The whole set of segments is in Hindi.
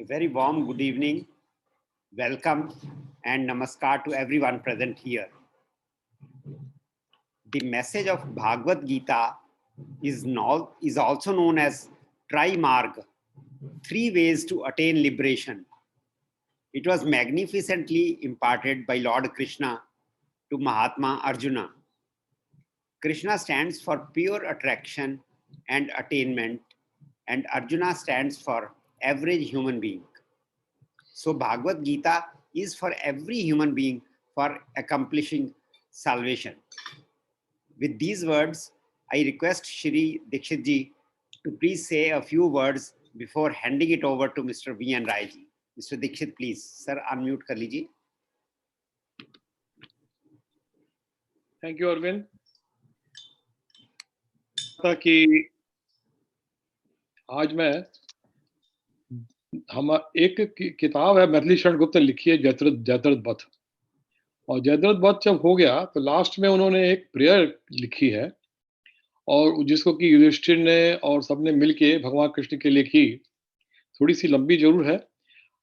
A very warm good evening, welcome and namaskar to everyone present here. The message of Bhagavad Gita is also known as Trimarg, 3 ways to attain liberation. It was magnificently imparted by Lord Krishna to Mahatma Arjuna. Krishna stands for pure attraction and attainment, and Arjuna stands for average human being. So Bhagavad Gita is for every human being for accomplishing salvation. With these words, I request Shri Dikshit ji to please say a few words before handing it over to Mr. V.N. Rai ji. Mr. Dikshit, please. Sir, unmute kar lijiye. Thank you, Arvind. ताकि आज मैं एक किताब है मैथिली शरण गुप्त ने लिखी है जयद्रथ वध, और जयद्रथ वध जब हो गया तो लास्ट में उन्होंने एक प्रेयर लिखी है और जिसको कि युधिष्ठिर ने और सबने मिलके भगवान कृष्ण के लिए की। थोड़ी सी लंबी जरूर है,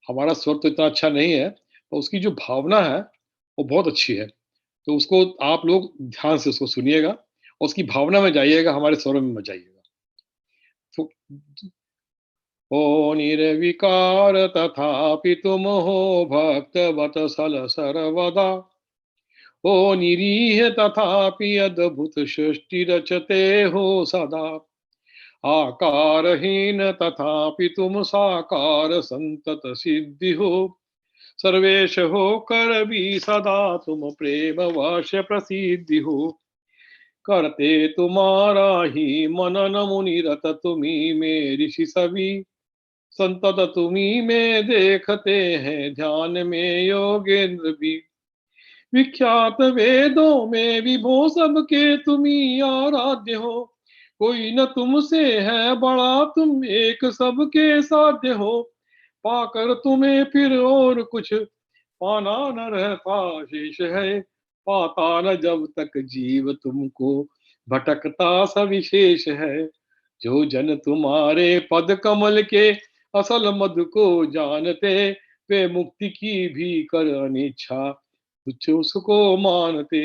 हमारा स्वर तो इतना अच्छा नहीं है, तो उसकी जो भावना है वो बहुत अच्छी है, तो उसको आप लोग ध्यान से उसको सुनिएगा और उसकी भावना में जाइएगा, हमारे स्वर में मत जाइएगा। तो ओ निर्विकार तथापि तुम हो भक्त वत्सल सर्वदा, ओ निरीह तथापि अद्भुत सृष्टि रचते हो सदा, आकारहीन तथापि तुम साकार संतत सिद्धि हो, सर्वेश हो कर भी सदा तुम प्रेम वश प्रसिद्धि हो, करते तुम्हारा ही मनन मुनिरत तुम्ही में ऋषि सभी, संतत तुम्ही में देखते हैं ध्यान में योगेंद्र भी, विख्यात वेदों में विभो सबके तुम्ही आराध्य हो, कोई न तुमसे है बड़ा तुम एक सबके साध्य हो, पाकर तुम्हें फिर और कुछ पाना न रहता शेष है, पाता न जब तक जीव तुमको भटकता सविशेष है, जो जन तुम्हारे पद कमल के असल मद को जानते, वे मुक्ति की भी कर अनिच्छा तुच्छ उसको मानते।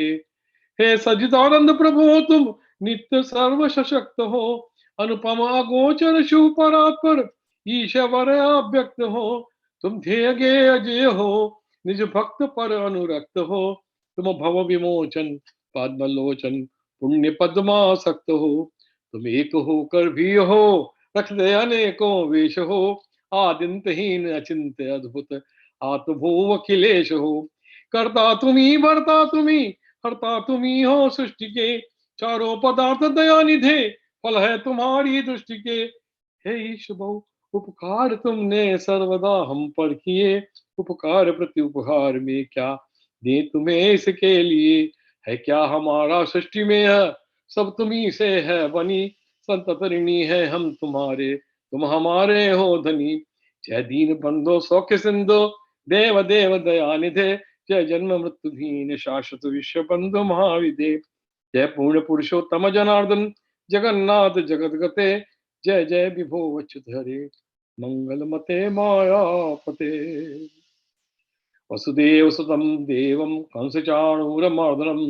हे सजिदानंद प्रभु तुम नित्य सर्व सशक्त हो, अनुपम अगोचर शिव परात्पर ईश्वर अव्यक्त हो, तुम ध्येय गे अजय हो, निज भक्त पर अनुरक्त हो, तुम भव विमोचन पद्मलोचन पुण्य पद्मासक्त हो, तुम एक होकर भी हो रखते अनेकों वेश हो, आदिंतहीन अचिंत अद्भुत आत्मभूव अखिलेश हो, करता तुम्ही भरता तुम्ही हरता तुम्ही हो सृष्टि के, चारों पदार्थ दया निधे फल है तुम्हारी दृष्टि के, हे ईश बहु उपकार तुमने सर्वदा हम पर किए, उपकार प्रति उपहार में क्या दे तुम्हें इसके लिए, है क्या हमारा सृष्टि में है सब तुम्ही से है बनी, संतत ऋणी है हम तुम्हारे तुम हमारे हो धनी, जय दीन बंधो सौख्य सिंधु देव देव दया निधे, जय जन्म मृत्यु भीन शाश्वत विश्व बंधु महाविदे, जय पूर्ण पुरुषोत्तम जनार्दन जगन्नाथ जगत गते, जय जय विभो अच्युत हरे मंगल मते मायापते, वसुदेव सुतम देवम कंस चाणूरमर्दनम,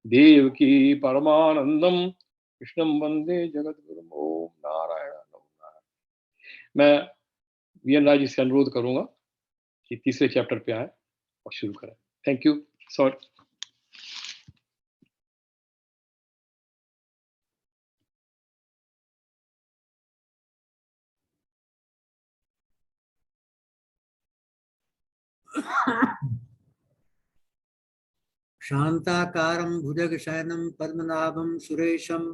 देवकी परमानंदम कृष्णम वंदे जगत गुरुम। ओम नारायण नारायण। मैं वी.एन. राय जी से अनुरोध करूंगा कि तीसरे चैप्टर पे आए और शुरू करें। Thank you. सॉरी। शांताकारं भुजगशयनं पद्मनाभं सुरेशं,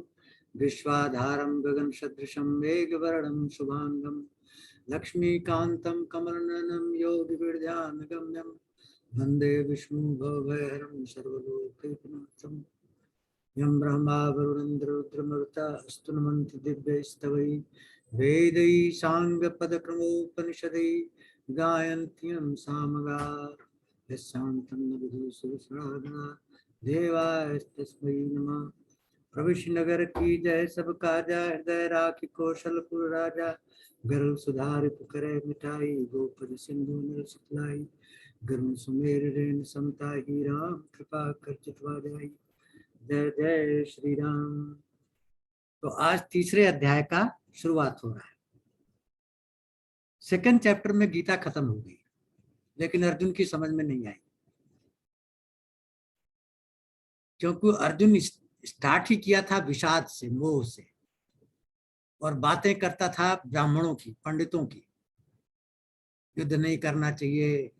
विश्वाधारं गगनसदृशं मेघवर्णं शुभांगं, लक्ष्मीकान्तं कमलनयनं योगिविद्यानगम्यं, वन्दे विष्णुभवभयहरं सर्वलोकैकनाथं, यं ब्रह्मा वरुणेन्द्र रुद्रमरुता स्तुन्वन्ति दिव्यैस्तवैः, वेदैः साङ्गपदक्रमोपनिषदैः गायन्त्यं सामगाः, यस्यान्तं न विदुषुः देवास्तस्मै नमः। प्रविश नगर की जय सब काजा, हृदय राखी कौशलपुर राजा। गर्व सुधार करे मिठाई, गोपद सिंधु नर सिखलाई। गर्म सुमेर रेन समता ही, राम कृपा कर चितवा जाई। जय जय श्री राम। तो आज तीसरे अध्याय का शुरुआत हो रहा है। सेकंड चैप्टर में गीता खत्म हो गई, लेकिन अर्जुन की समझ में नहीं आई, क्योंकि अर्जुन स्टार्ट ही किया था विषाद से, मोह से, और बातें करता था ब्राह्मणों की, पंडितों की। युद्ध नहीं करना चाहिए,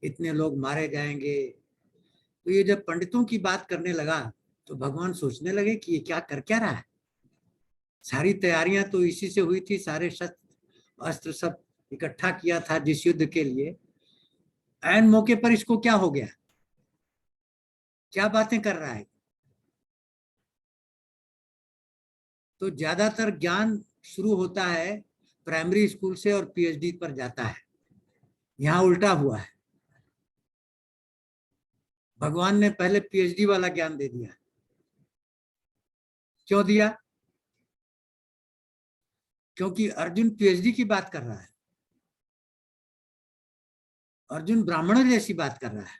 इतने लोग मारे जाएंगे। तो ये जब पंडितों की बात करने लगा तो भगवान सोचने लगे कि ये क्या कर क्या रहा है। सारी तैयारियां तो इसी से हुई थी, सारे शस्त्र अस्त्र सब इकट्ठा किया था जिस युद्ध के लिए। ऐन मौके पर इसको क्या हो गया, क्या बातें कर रहा है। तो ज्यादातर ज्ञान शुरू होता है प्राइमरी स्कूल से और पीएचडी पर जाता है। यहाँ उल्टा हुआ है, भगवान ने पहले पीएचडी वाला ज्ञान दे दिया। क्यों दिया? क्योंकि अर्जुन पीएचडी की बात कर रहा है, अर्जुन ब्राह्मण जैसी बात कर रहा है।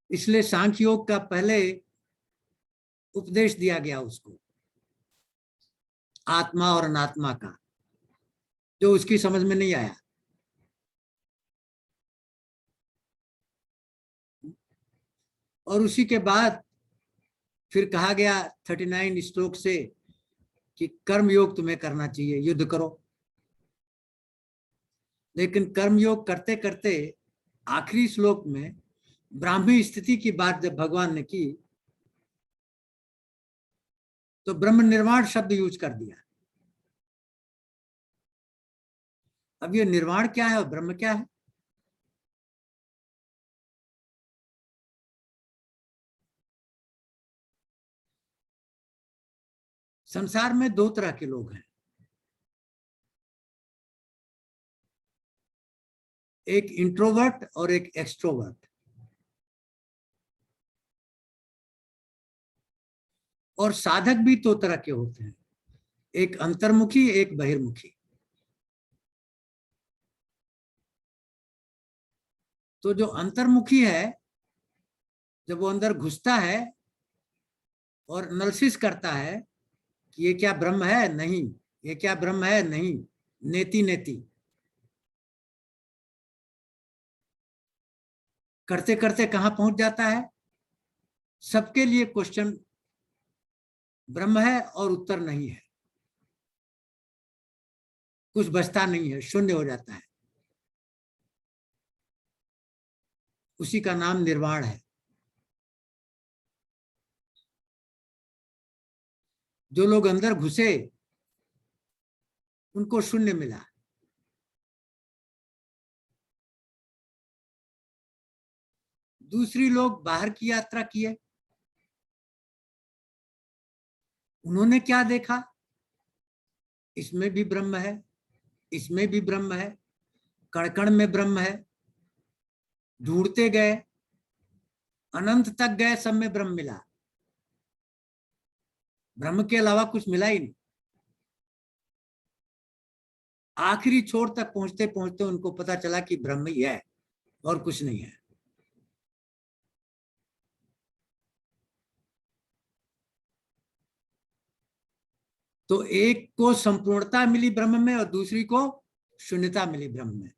इसलिए सांख्य योग का पहले उपदेश दिया गया उसको, आत्मा और अनात्मा का, जो उसकी समझ में नहीं आया। और उसी के बाद फिर कहा गया 39 श्लोक से कि कर्म योग तुम्हें करना चाहिए, युद्ध करो। लेकिन कर्म योग करते करते आखिरी श्लोक में ब्राह्मी स्थिति की बात जब भगवान ने की तो ब्रह्म निर्वाण शब्द यूज कर दिया। अब ये निर्वाण क्या है और ब्रह्म क्या है? संसार में दो तरह के लोग हैं, एक इंट्रोवर्ट और एक एक्सट्रोवर्ट। और साधक भी दो तरह के होते हैं, एक अंतर्मुखी एक बहिर्मुखी। तो जो अंतर्मुखी है, जब वो अंदर घुसता है और एनालिसिस करता है कि ये क्या ब्रह्म है, नहीं, ये क्या ब्रह्म है, नहीं, नेति नेति करते करते कहां पहुंच जाता है? सबके लिए क्वेश्चन ब्रह्म है और उत्तर नहीं है, कुछ बचता नहीं है, शून्य हो जाता है। उसी का नाम निर्वाण है। जो लोग अंदर घुसे उनको शून्य मिला। दूसरी लोग बाहर की यात्रा किए, उन्होंने क्या देखा? इसमें भी ब्रह्म है, इसमें भी ब्रह्म है, कण कण में ब्रह्म है। ढूंढते गए, अनंत तक गए, सब में ब्रह्म मिला। ब्रह्म के अलावा कुछ मिला ही नहीं। आखिरी छोर तक पहुंचते पहुंचते उनको पता चला कि ब्रह्म ही है और कुछ नहीं है। तो एक को संपूर्णता मिली ब्रह्म में और दूसरी को शून्यता मिली ब्रह्म में।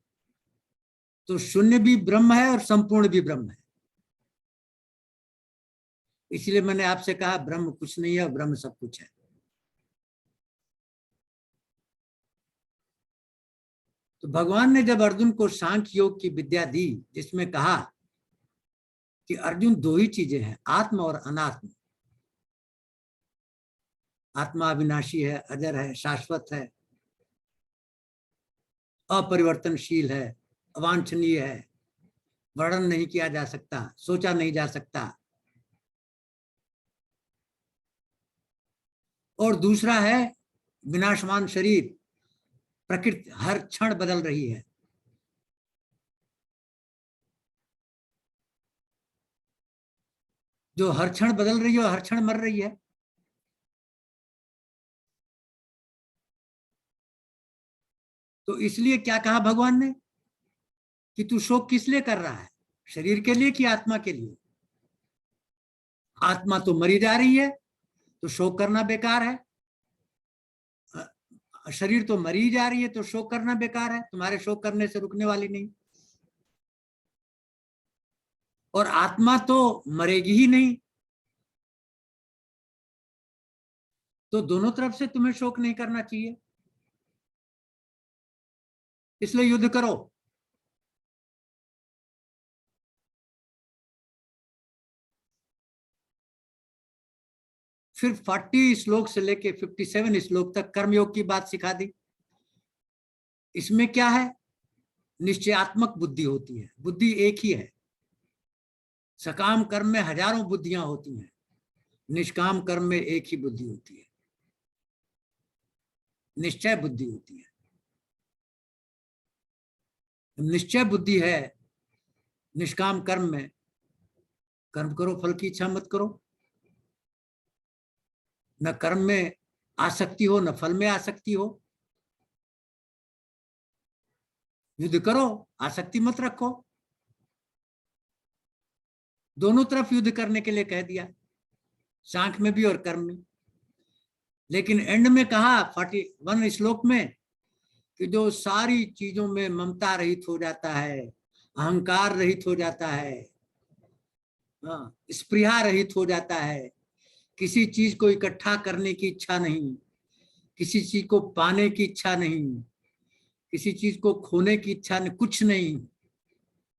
तो शून्य भी ब्रह्म है और संपूर्ण भी ब्रह्म है। इसलिए मैंने आपसे कहा ब्रह्म कुछ नहीं है और ब्रह्म सब कुछ है। तो भगवान ने जब अर्जुन को सांख्य योग की विद्या दी, जिसमें कहा कि अर्जुन दो ही चीजें हैं, आत्म और अनात्म। आत्मा अविनाशी है, अजर है, शाश्वत है, अपरिवर्तनशील है, अवांछनीय है, वर्णन नहीं किया जा सकता, सोचा नहीं जा सकता। और दूसरा है विनाशमान शरीर, प्रकृति हर क्षण बदल रही है। जो हर क्षण बदल रही है और हर क्षण मर रही है। तो इसलिए क्या कहा भगवान ने कि तू शोक किस लिए कर रहा है, शरीर के लिए कि आत्मा के लिए? आत्मा तो मरी जा रही है, तो शोक करना बेकार है। शरीर तो मरी जा रही है, तो शोक करना बेकार है, तुम्हारे शोक करने से रुकने वाली नहीं। और आत्मा तो मरेगी ही नहीं, तो दोनों तरफ से तुम्हें शोक नहीं करना चाहिए। इसलिए युद्ध करो। फिर 40 श्लोक से लेके 57 श्लोक तक कर्मयोग की बात सिखा दी। इसमें क्या है, निश्चयात्मक बुद्धि होती है। बुद्धि एक ही है। सकाम कर्म में हजारों बुद्धियां होती हैं, निष्काम कर्म में एक ही बुद्धि होती है, निश्चय बुद्धि होती है। निश्चय बुद्धि है निष्काम कर्म में, कर्म करो फल की इच्छा मत करो। न कर्म में आसक्ति हो, न फल में आसक्ति हो। युद्ध करो, आसक्ति मत रखो। दोनों तरफ युद्ध करने के लिए कह दिया, सांख्य में भी और कर्म में। लेकिन एंड में कहा 41 श्लोक में कि जो सारी चीजों में ममता रहित हो जाता है, अहंकार रहित हो जाता है, स्पृहा रहित हो जाता है, किसी चीज को इकट्ठा करने की इच्छा नहीं, किसी चीज को पाने की इच्छा नहीं, किसी चीज को खोने की इच्छा नहीं, कुछ नहीं,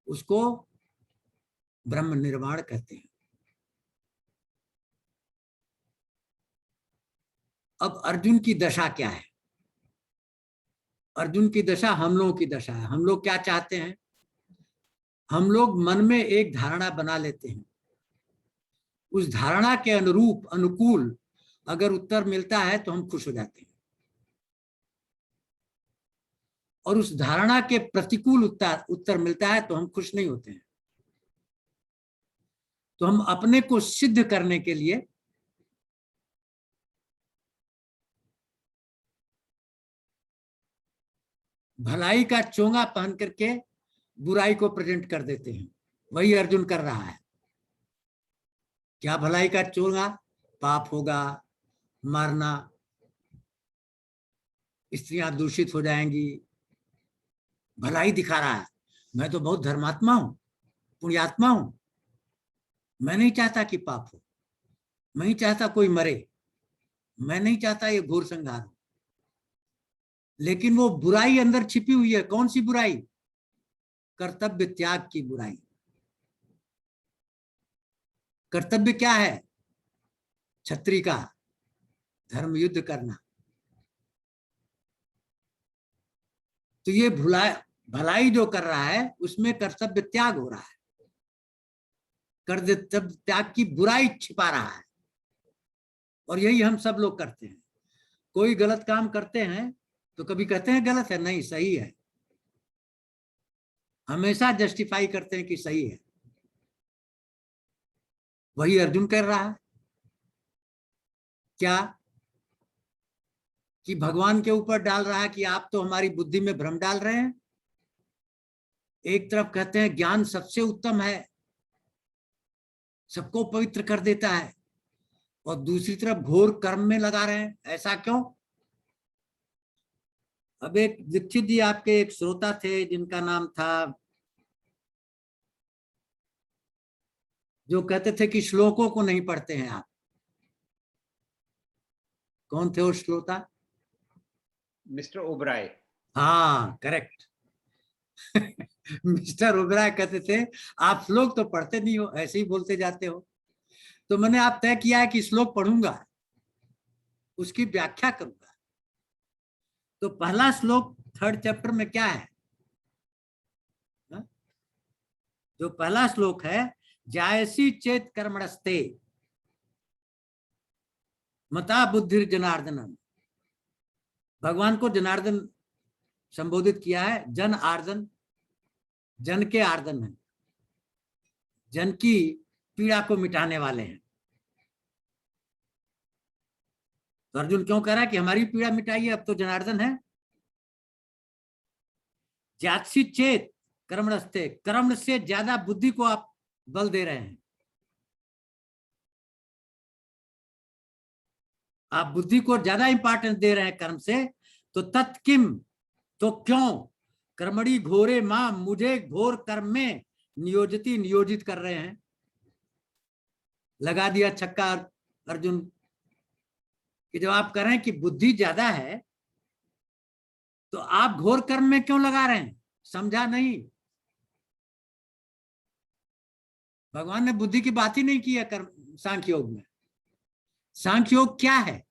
उसको ब्रह्म निर्वाण कहते हैं। अब अर्जुन की दशा क्या है? अर्जुन की दशा हम लोगों की दशा है। हम लोग क्या चाहते हैं? हम लोग मन में एक धारणा बना लेते हैं, उस धारणा के अनुरूप अनुकूल अगर उत्तर मिलता है तो हम खुश हो जाते हैं, और उस धारणा के प्रतिकूल उत्तर मिलता है तो हम खुश नहीं होते हैं। तो हम अपने को सिद्ध करने के लिए भलाई का चोंगा पहन करके बुराई को प्रेजेंट कर देते हैं। वही अर्जुन कर रहा है। क्या भलाई का चोंगा? पाप होगा, मारना, स्त्रियां दूषित हो जाएंगी। भलाई दिखा रहा है, मैं तो बहुत धर्मात्मा हूं, पुण्यात्मा हूं, मैं नहीं चाहता कि पाप हो, मैं नहीं चाहता कोई मरे, मैं नहीं चाहता ये घोर संहार हो। लेकिन वो बुराई अंदर छिपी हुई है। कौन सी बुराई? कर्तव्य त्याग की बुराई। कर्तव्य क्या है? क्षत्रिय का धर्म युद्ध करना। तो ये भलाई जो कर रहा है उसमें कर्तव्य त्याग हो रहा है, कर्तव्य त्याग की बुराई छिपा रहा है। और यही हम सब लोग करते हैं। कोई गलत काम करते हैं तो कभी कहते हैं गलत है, नहीं सही है, हमेशा जस्टिफाई करते हैं कि सही है। वही अर्जुन कर रहा है। क्या? कि भगवान के ऊपर डाल रहा है कि आप तो हमारी बुद्धि में भ्रम डाल रहे हैं। एक तरफ कहते हैं ज्ञान सबसे उत्तम है, सबको पवित्र कर देता है, और दूसरी तरफ घोर कर्म में लगा रहे हैं। ऐसा क्यों? अब एक दीक्षित जी आपके एक श्रोता थे जिनका नाम था, जो कहते थे कि श्लोकों को नहीं पढ़ते हैं आप। कौन थे वो श्रोता? मिस्टर ओबराय। हाँ, करेक्ट। मिस्टर ओबराय कहते थे आप श्लोक तो पढ़ते नहीं हो, ऐसे ही बोलते जाते हो। तो मैंने आप तय किया है कि श्लोक पढ़ूंगा, उसकी व्याख्या करूंगा। तो पहला श्लोक 3rd चैप्टर में क्या है? जो पहला श्लोक है, जायसी चेत कर्मणस्ते मता बुद्धिर जनार्दनम। भगवान को जनार्दन संबोधित किया है। जन आर्दन, जन के आर्दन है, जन की पीड़ा को मिटाने वाले हैं। तो अर्जुन क्यों कह रहा है कि हमारी पीड़ा मिटाइए, अब तो जनार्दन है। जात्सी चेत कर्मणस्ते, कर्म से ज्यादा बुद्धि को आप बल दे रहे हैं। आप बुद्धि को ज्यादा इंपॉर्टेंस दे रहे हैं कर्म से, तो तत्किम, तो क्यों कर्मणि घोरे मां, मुझे घोर कर्म में नियोजित कर रहे हैं। लगा दिया छक्का अर्जुन कि जब आप कह रहे हैं कि बुद्धि ज्यादा है तो आप घोर कर्म में क्यों लगा रहे हैं? समझा नहीं, भगवान ने बुद्धि की बात ही नहीं की है कर्म सांख्य योग में। सांख्य योग क्या है?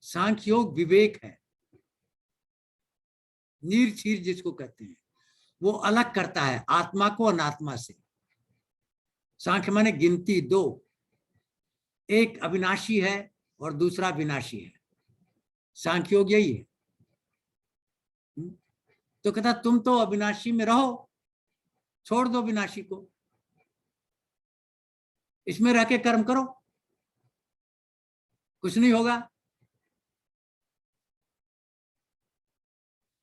सांख्य योग विवेक है, नीरछीर जिसको कहते हैं, वो अलग करता है आत्मा को अनात्मा से। सांख्य माने गिनती दो, एक अविनाशी है और दूसरा विनाशी है। सांख्य योग यही है। तो कहता तुम तो अविनाशी में रहो, छोड़ दो विनाशी को, इसमें रह के कर्म करो, कुछ नहीं होगा।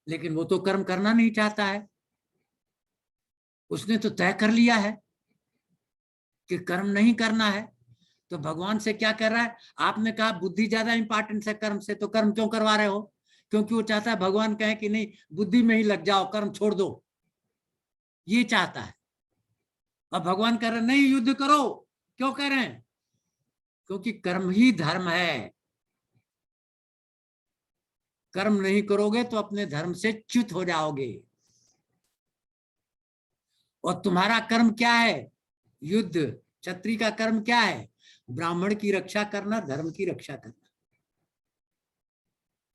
लेकिन वो तो कर्म करना नहीं चाहता है, उसने तो तय कर लिया है कि कर्म नहीं करना है। तो भगवान से क्या कर रहा है? आपने कहा बुद्धि ज्यादा इंपॉर्टेंट है कर्म से, तो कर्म क्यों करवा रहे हो? क्योंकि वो चाहता है भगवान कहे कि नहीं बुद्धि में ही लग जाओ, कर्म छोड़ दो, ये चाहता है। और भगवान कह रहे नहीं युद्ध करो। क्यों कह रहे हैं? क्योंकि कर्म ही धर्म है। कर्म नहीं करोगे तो अपने धर्म से च्युत हो जाओगे। और तुम्हारा कर्म क्या है? युद्ध। क्षत्रिय का कर्म क्या है? ब्राह्मण की रक्षा करना, धर्म की रक्षा करना।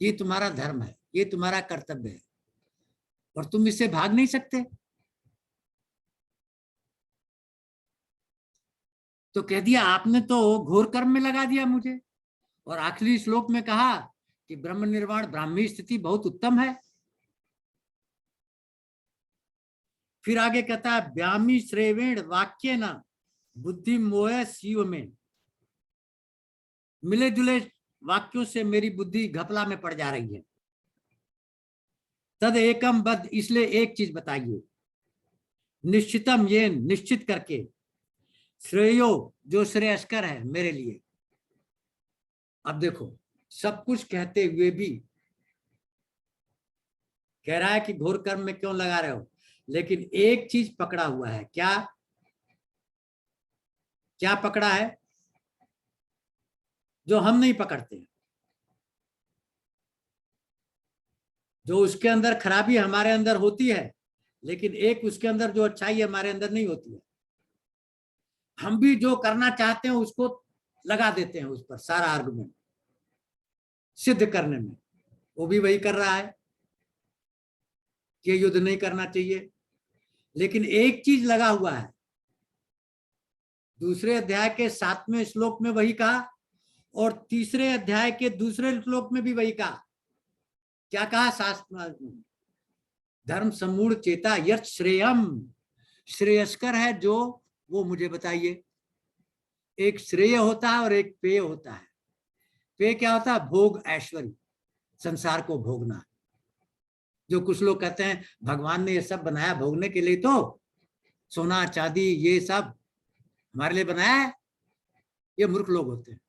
ये तुम्हारा धर्म है, ये तुम्हारा कर्तव्य है, और तुम इससे भाग नहीं सकते। तो कह दिया आपने तो घोर कर्म में लगा दिया मुझे। और आखिरी श्लोक में कहा कि ब्रह्म निर्वाण ब्राह्मी स्थिति बहुत उत्तम है। फिर आगे कहता है व्यामी श्रेवेण वाक्य न बुद्धि मोह शिव में, मिले जुले वाक्यों से मेरी बुद्धि घपला में पड़ जा रही है। तद एकम बद, इसलिए एक चीज बताइए, निश्चितम, ये निश्चित करके, श्रेयो, जो श्रेयस्कर है मेरे लिए। अब देखो सब कुछ कहते हुए भी कह रहा है कि घोर कर्म में क्यों लगा रहे हो, लेकिन एक चीज पकड़ा हुआ है। क्या? क्या पकड़ा है जो हम नहीं पकड़ते? जो उसके अंदर खराबी हमारे अंदर होती है, लेकिन एक उसके अंदर जो अच्छाई हमारे अंदर नहीं होती है। हम भी जो करना चाहते हैं उसको लगा देते हैं उस पर सारा आर्गुमेंट सिद्ध करने में। वो भी वही कर रहा है कि युद्ध नहीं करना चाहिए, लेकिन एक चीज लगा हुआ है। दूसरे अध्याय के 7वें श्लोक में वही कहा, और तीसरे अध्याय के दूसरे श्लोक में भी वही कहा। क्या कहा शास्त्र? धर्म समूढ़ चेता यत् श्रेयम, श्रेयस्कर है जो, वो मुझे बताइए। एक श्रेय होता है और एक पेय होता है। पेय क्या होता है? भोग ऐश्वर्य, संसार को भोगना। जो कुछ लोग कहते हैं भगवान ने ये सब बनाया भोगने के लिए, तो सोना चांदी ये सब हमारे लिए बनाया है, ये मूर्ख लोग होते हैं।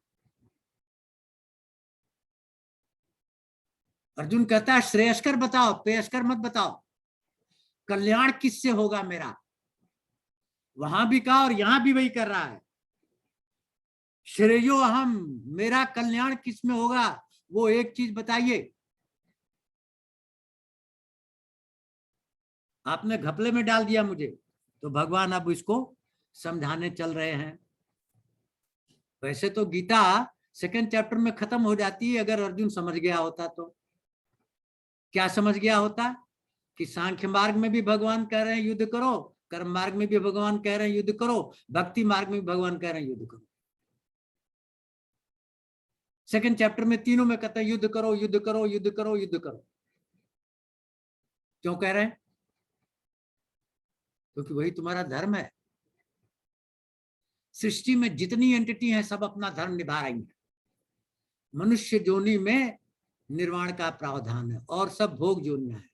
अर्जुन कहता है श्रेयस्कर बताओ, पेयस्कर मत बताओ। कल्याण किससे होगा मेरा? वहां भी कहा और यहां भी वही कर रहा है। श्रेयो अहम, मेरा कल्याण किस में होगा? वो एक चीज बताइए। आपने घपले में डाल दिया मुझे, तो भगवान अब इसको समझाने चल रहे हैं। वैसे तो गीता 2nd चैप्टर में खत्म हो जाती है अगर अर्जुन समझ गया होता तो। क्या समझ गया होता? कि सांख्य मार्ग में भी भगवान कह रहे हैं युद्ध करो, कर्म मार्ग में भी भगवान कह रहे हैं युद्ध करो, भक्ति मार्ग में भी भगवान कह रहे हैं युद्ध करो। 2nd चैप्टर में तीनों में कहते हैं युद्ध करो, युद्ध करो, युद्ध करो, युद्ध करो। क्यों कह रहे हैं? क्योंकि वही तुम्हारा धर्म है। सृष्टि में जितनी एंटिटी हैं सब अपना धर्म निभा रही हैं। मनुष्य जोनि में निर्वाण का प्रावधान है और सब भोग जोनियां हैं।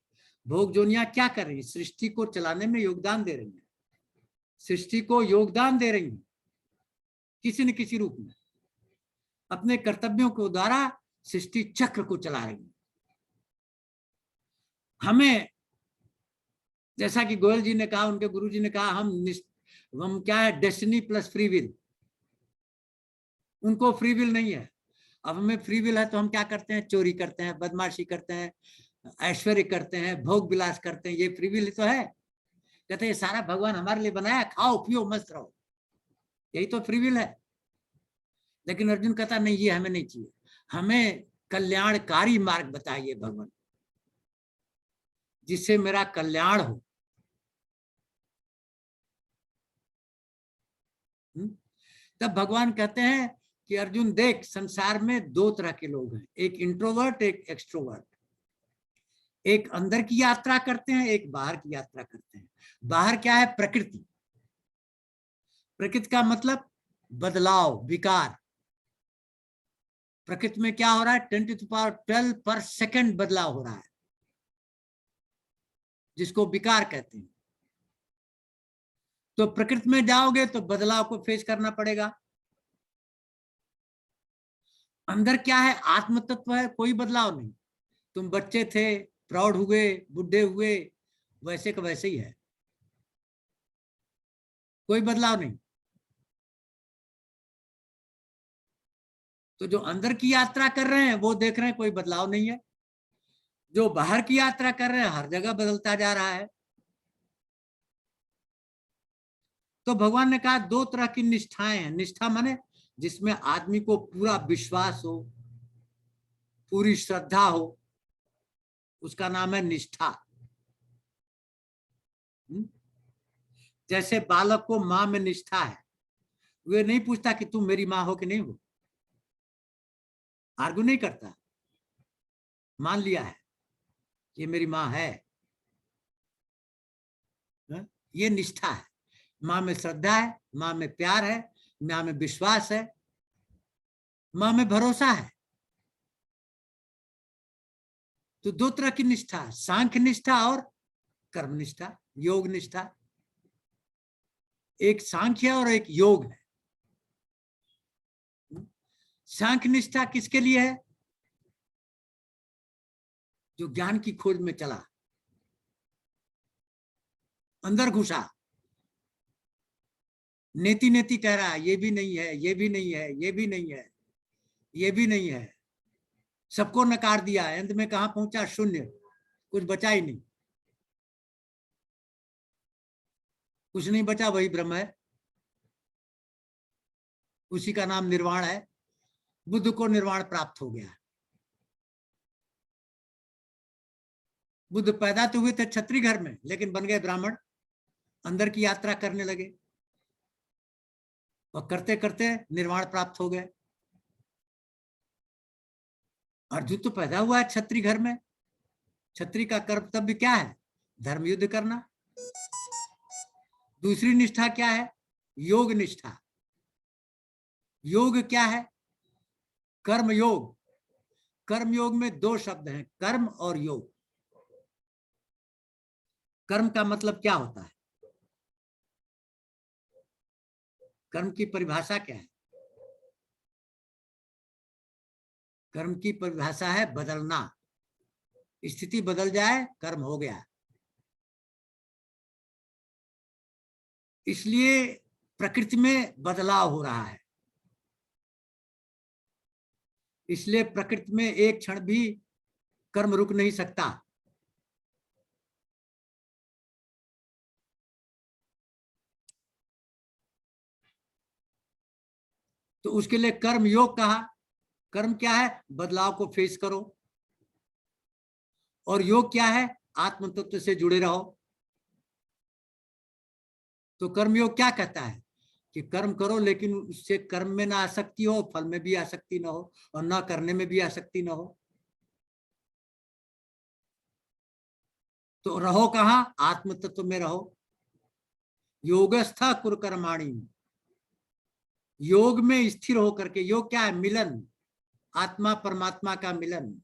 भोग जोनियां क्या कर रही हैं? सृष्टि को चलाने में योगदान दे रही हैं, सृष्टि को योगदान दे रही हैं किसी न किसी रूप में। अपने कर्तव्यों के द्वारा सृष्टि चक्र को चला रही है। हमें जैसा कि गोयल जी ने कहा, उनके गुरु जी ने कहा, हम क्या है, डेस्टिनी प्लस फ्री विल। उनको फ्री विल नहीं है। अब हमें फ्री विल है तो हम क्या करते हैं? चोरी करते हैं, बदमाशी करते हैं, ऐश्वर्य करते हैं, भोग विलास करते हैं। ये फ्री विल तो है। कहते हैं ये सारा भगवान हमारे लिए बनाया, खाओ पियो मस्त रहो, यही तो फ्री विल है। लेकिन अर्जुन कहता नहीं, ये हमें नहीं चाहिए। हमें कल्याणकारी मार्ग बताइए भगवान, जिससे मेरा कल्याण हो। तब भगवान कहते हैं कि अर्जुन देख, संसार में दो तरह के लोग हैं, एक इंट्रोवर्ट, एक एक्सट्रोवर्ट। एक अंदर की यात्रा करते हैं, एक बाहर की यात्रा करते हैं। बाहर क्या है? प्रकृति। प्रकृति का मतलब बदलाव, विकार। प्रकृति में क्या हो रहा है? 10⁻12 पर सेकंड बदलाव हो रहा है, जिसको विकार कहते हैं। तो प्रकृति में जाओगे तो बदलाव को फेस करना पड़ेगा। अंदर क्या है? आत्म तत्व है, कोई बदलाव नहीं। तुम बच्चे थे, प्रौढ़ हुए, बुढ़े हुए, वैसे का वैसे ही है, कोई बदलाव नहीं। तो जो अंदर की यात्रा कर रहे हैं वो देख रहे हैं कोई बदलाव नहीं है। जो बाहर की यात्रा कर रहे हैं हर जगह बदलता जा रहा है। तो भगवान ने कहा दो तरह की निष्ठाएं हैं। निष्ठा माने जिसमें आदमी को पूरा विश्वास हो, पूरी श्रद्धा हो, उसका नाम है निष्ठा। जैसे बालक को माँ में निष्ठा है, वे नहीं पूछता कि तुम मेरी माँ हो कि नहीं हो, आर्गू नहीं करता, मान लिया है ये मेरी माँ है। ये निष्ठा है। माँ में श्रद्धा है, माँ में प्यार है, माँ में विश्वास है, माँ में भरोसा है। तो दो तरह की निष्ठा, सांख्य निष्ठा और कर्म निष्ठा, योग निष्ठा। एक सांख्य और एक योग है। सांख्य निष्ठा किसके लिए है? जो ज्ञान की खोज में चला, अंदर घुसा, नेति नेति कह रहा है ये भी नहीं है, ये भी नहीं है, ये भी नहीं है, ये भी नहीं है, सबको नकार दिया, अंत में कहां पहुंचा? शून्य, कुछ बचा ही नहीं, कुछ नहीं बचा, वही ब्रह्म है, उसी का नाम निर्वाण है। बुद्ध को निर्वाण प्राप्त हो गया। बुद्ध पैदा तो हुए थे क्षत्रिय घर में, लेकिन बन गए ब्राह्मण, अंदर की यात्रा करने लगे और करते करते निर्वाण प्राप्त हो गए। अर्जुन तो पैदा हुआ है क्षत्रिय घर में। क्षत्रिय का कर्तव्य क्या है? धर्म युद्ध करना। दूसरी निष्ठा क्या है? योग निष्ठा। योग क्या है? कर्म योग। कर्म योग में दो शब्द हैं, कर्म और योग। कर्म का मतलब क्या होता है? कर्म की परिभाषा क्या है? कर्म की परिभाषा है बदलना। स्थिति बदल जाए, कर्म हो गया। इसलिए प्रकृति में बदलाव हो रहा है। इसलिए प्रकृति में एक क्षण भी कर्म रुक नहीं सकता। तो उसके लिए कर्म योग कहा। कर्म क्या है? बदलाव को फेस करो। और योग क्या है? आत्म तत्व से जुड़े रहो। तो कर्म योग क्या कहता है कि कर्म करो, लेकिन उससे कर्म में ना आसक्ति हो, फल में भी आसक्ति ना हो, और ना करने में भी आसक्ति ना हो। तो रहो कहाँ? आत्म तत्व में रहो। योगस्थ कुरकर्माणि। योग में स्थिर होकर के, योग क्या है? मिलन, आत्मा परमात्मा का मिलन,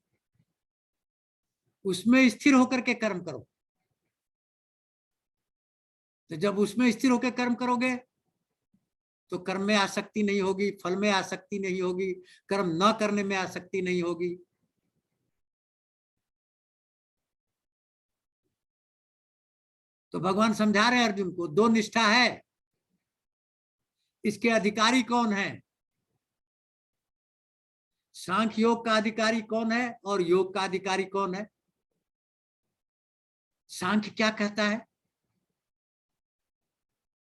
उसमें स्थिर होकर के कर्म करो। तो जब उसमें स्थिर होकर कर्म करोगे तो कर्म में आसक्ति नहीं होगी, फल में आसक्ति नहीं होगी, कर्म न करने में आसक्ति नहीं होगी। तो भगवान समझा रहे हैं अर्जुन को, दो निष्ठा है, इसके अधिकारी कौन है? सांख्य योग का अधिकारी कौन है और योग का अधिकारी कौन है? सांख्य क्या कहता है?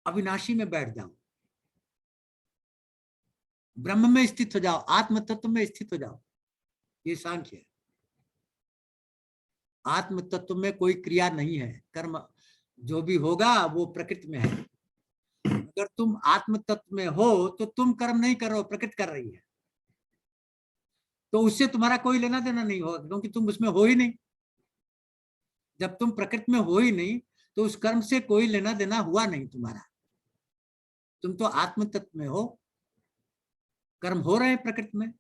अविनाशी में बैठ जाओ, ब्रह्म में स्थित हो जाओ, आत्म तत्व में स्थित हो जाओ, ये सांख्य है। आत्म तत्व में कोई क्रिया नहीं है, कर्म जो भी होगा वो प्रकृति में है। अगर तुम आत्म तत्व में हो तो तुम कर्म नहीं कर रहे हो, प्रकृति कर रही है, तो उससे तुम्हारा कोई लेना देना नहीं होगा, क्योंकि तुम उसमें हो ही नहीं। जब तुम प्रकृति में हो ही नहीं तो उस कर्म से कोई लेना देना हुआ नहीं तुम्हारा। तुम तो आत्म तत्व में हो, कर्म हो रहे हैं प्रकृति में,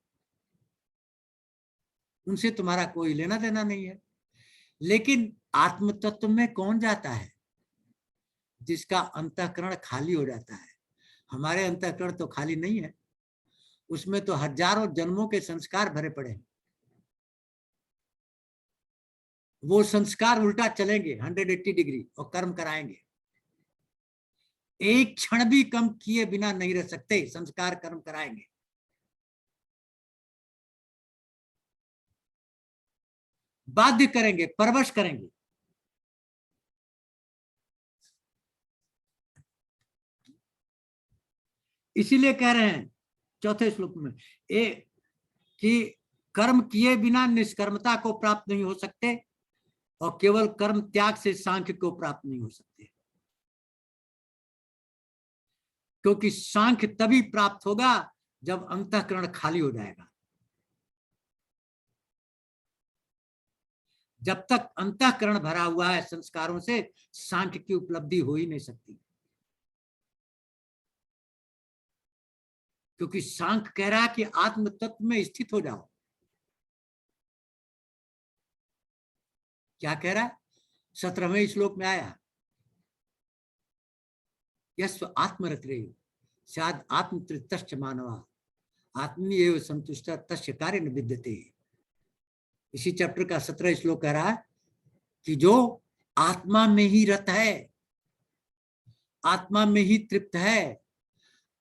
उनसे तुम्हारा कोई लेना देना नहीं है। लेकिन आत्म तत्व में कौन जाता है? जिसका अंतःकरण खाली हो जाता है। हमारे अंतःकरण तो खाली नहीं है, उसमें तो हजारों जन्मों के संस्कार भरे पड़े हैं। वो संस्कार उल्टा चलेंगे 180 डिग्री और कर्म कराएंगे। एक क्षण भी कम किए बिना नहीं रह सकते, संस्कार कर्म कराएंगे। बाध्य करेंगे, परवश करेंगे। इसीलिए कह रहे हैं चौथे श्लोक में कि कर्म किए बिना निष्कर्मता को प्राप्त नहीं हो सकते और केवल कर्म त्याग से सांख्य को प्राप्त नहीं हो सकते। क्योंकि सांख्य तभी प्राप्त होगा जब अंतःकरण खाली हो जाएगा। जब तक अंतःकरण भरा हुआ है संस्कारों से, सांख्य की उपलब्धि हो ही नहीं सकती। क्योंकि सांख्य कह रहा है कि आत्म तत्व में स्थित हो जाओ। क्या कह रहा है? 17वें श्लोक में आया, यस्व आत्मरतिरेव स्याद् आत्मतृप्तश्च मानवा आत्मनि एव संतुष्टः तस्य कार्यं न विद्यते। इसी चैप्टर का 17 श्लोक कह रहा है कि जो आत्मा में ही रत है, आत्मा में ही तृप्त है,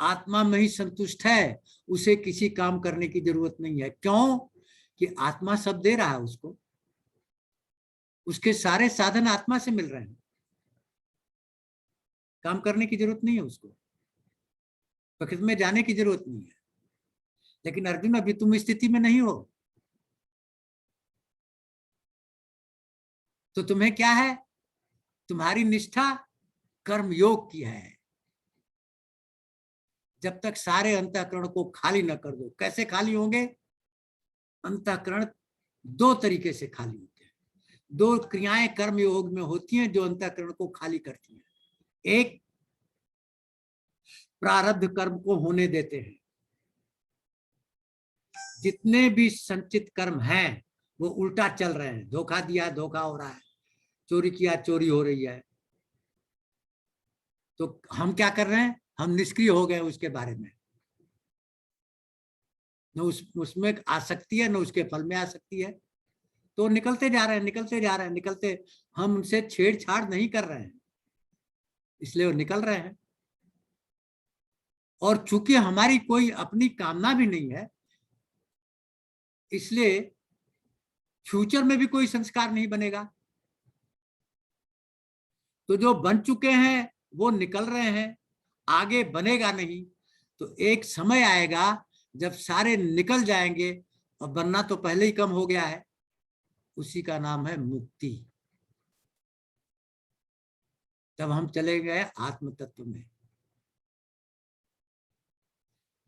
आत्मा में ही संतुष्ट है, उसे किसी काम करने की जरूरत नहीं है। क्यों? कि आत्मा सब दे रहा है उसको, उसके सारे साधन आत्मा से मिल रहे हैं, काम करने की जरूरत नहीं है उसको, प्रकृति में जाने की जरूरत नहीं है। लेकिन अर्जुन, अभी तुम स्थिति में नहीं हो, तो तुम्हें क्या है? तुम्हारी निष्ठा कर्म योग की है। जब तक सारे अंतःकरण को खाली न कर दो। कैसे खाली होंगे? अंतःकरण दो तरीके से खाली होते हैं। दो क्रियाएं कर्म योग में होती हैं जो अंतःकरण को खाली करती हैं। एक, प्रारब्ध कर्म को होने देते हैं। जितने भी संचित कर्म हैं वो उल्टा चल रहे हैं। धोखा दिया, धोखा हो रहा है, चोरी किया, चोरी हो रही है। तो हम क्या कर रहे हैं? हम निष्क्रिय हो गए उसके बारे में। न उसमें आसक्ति है, न उसके फल में आसक्ति है। तो निकलते जा रहे हैं, निकलते जा रहे हैं, निकलते, हम उनसे छेड़छाड़ नहीं कर रहे हैं, इसलिए वो निकल रहे हैं। और चूंकि हमारी कोई अपनी कामना भी नहीं है, इसलिए फ्यूचर में भी कोई संस्कार नहीं बनेगा। तो जो बन चुके हैं वो निकल रहे हैं, आगे बनेगा नहीं। तो एक समय आएगा जब सारे निकल जाएंगे, और बनना तो पहले ही कम हो गया है, उसी का नाम है मुक्ति। तब हम चले गए आत्म तत्व में।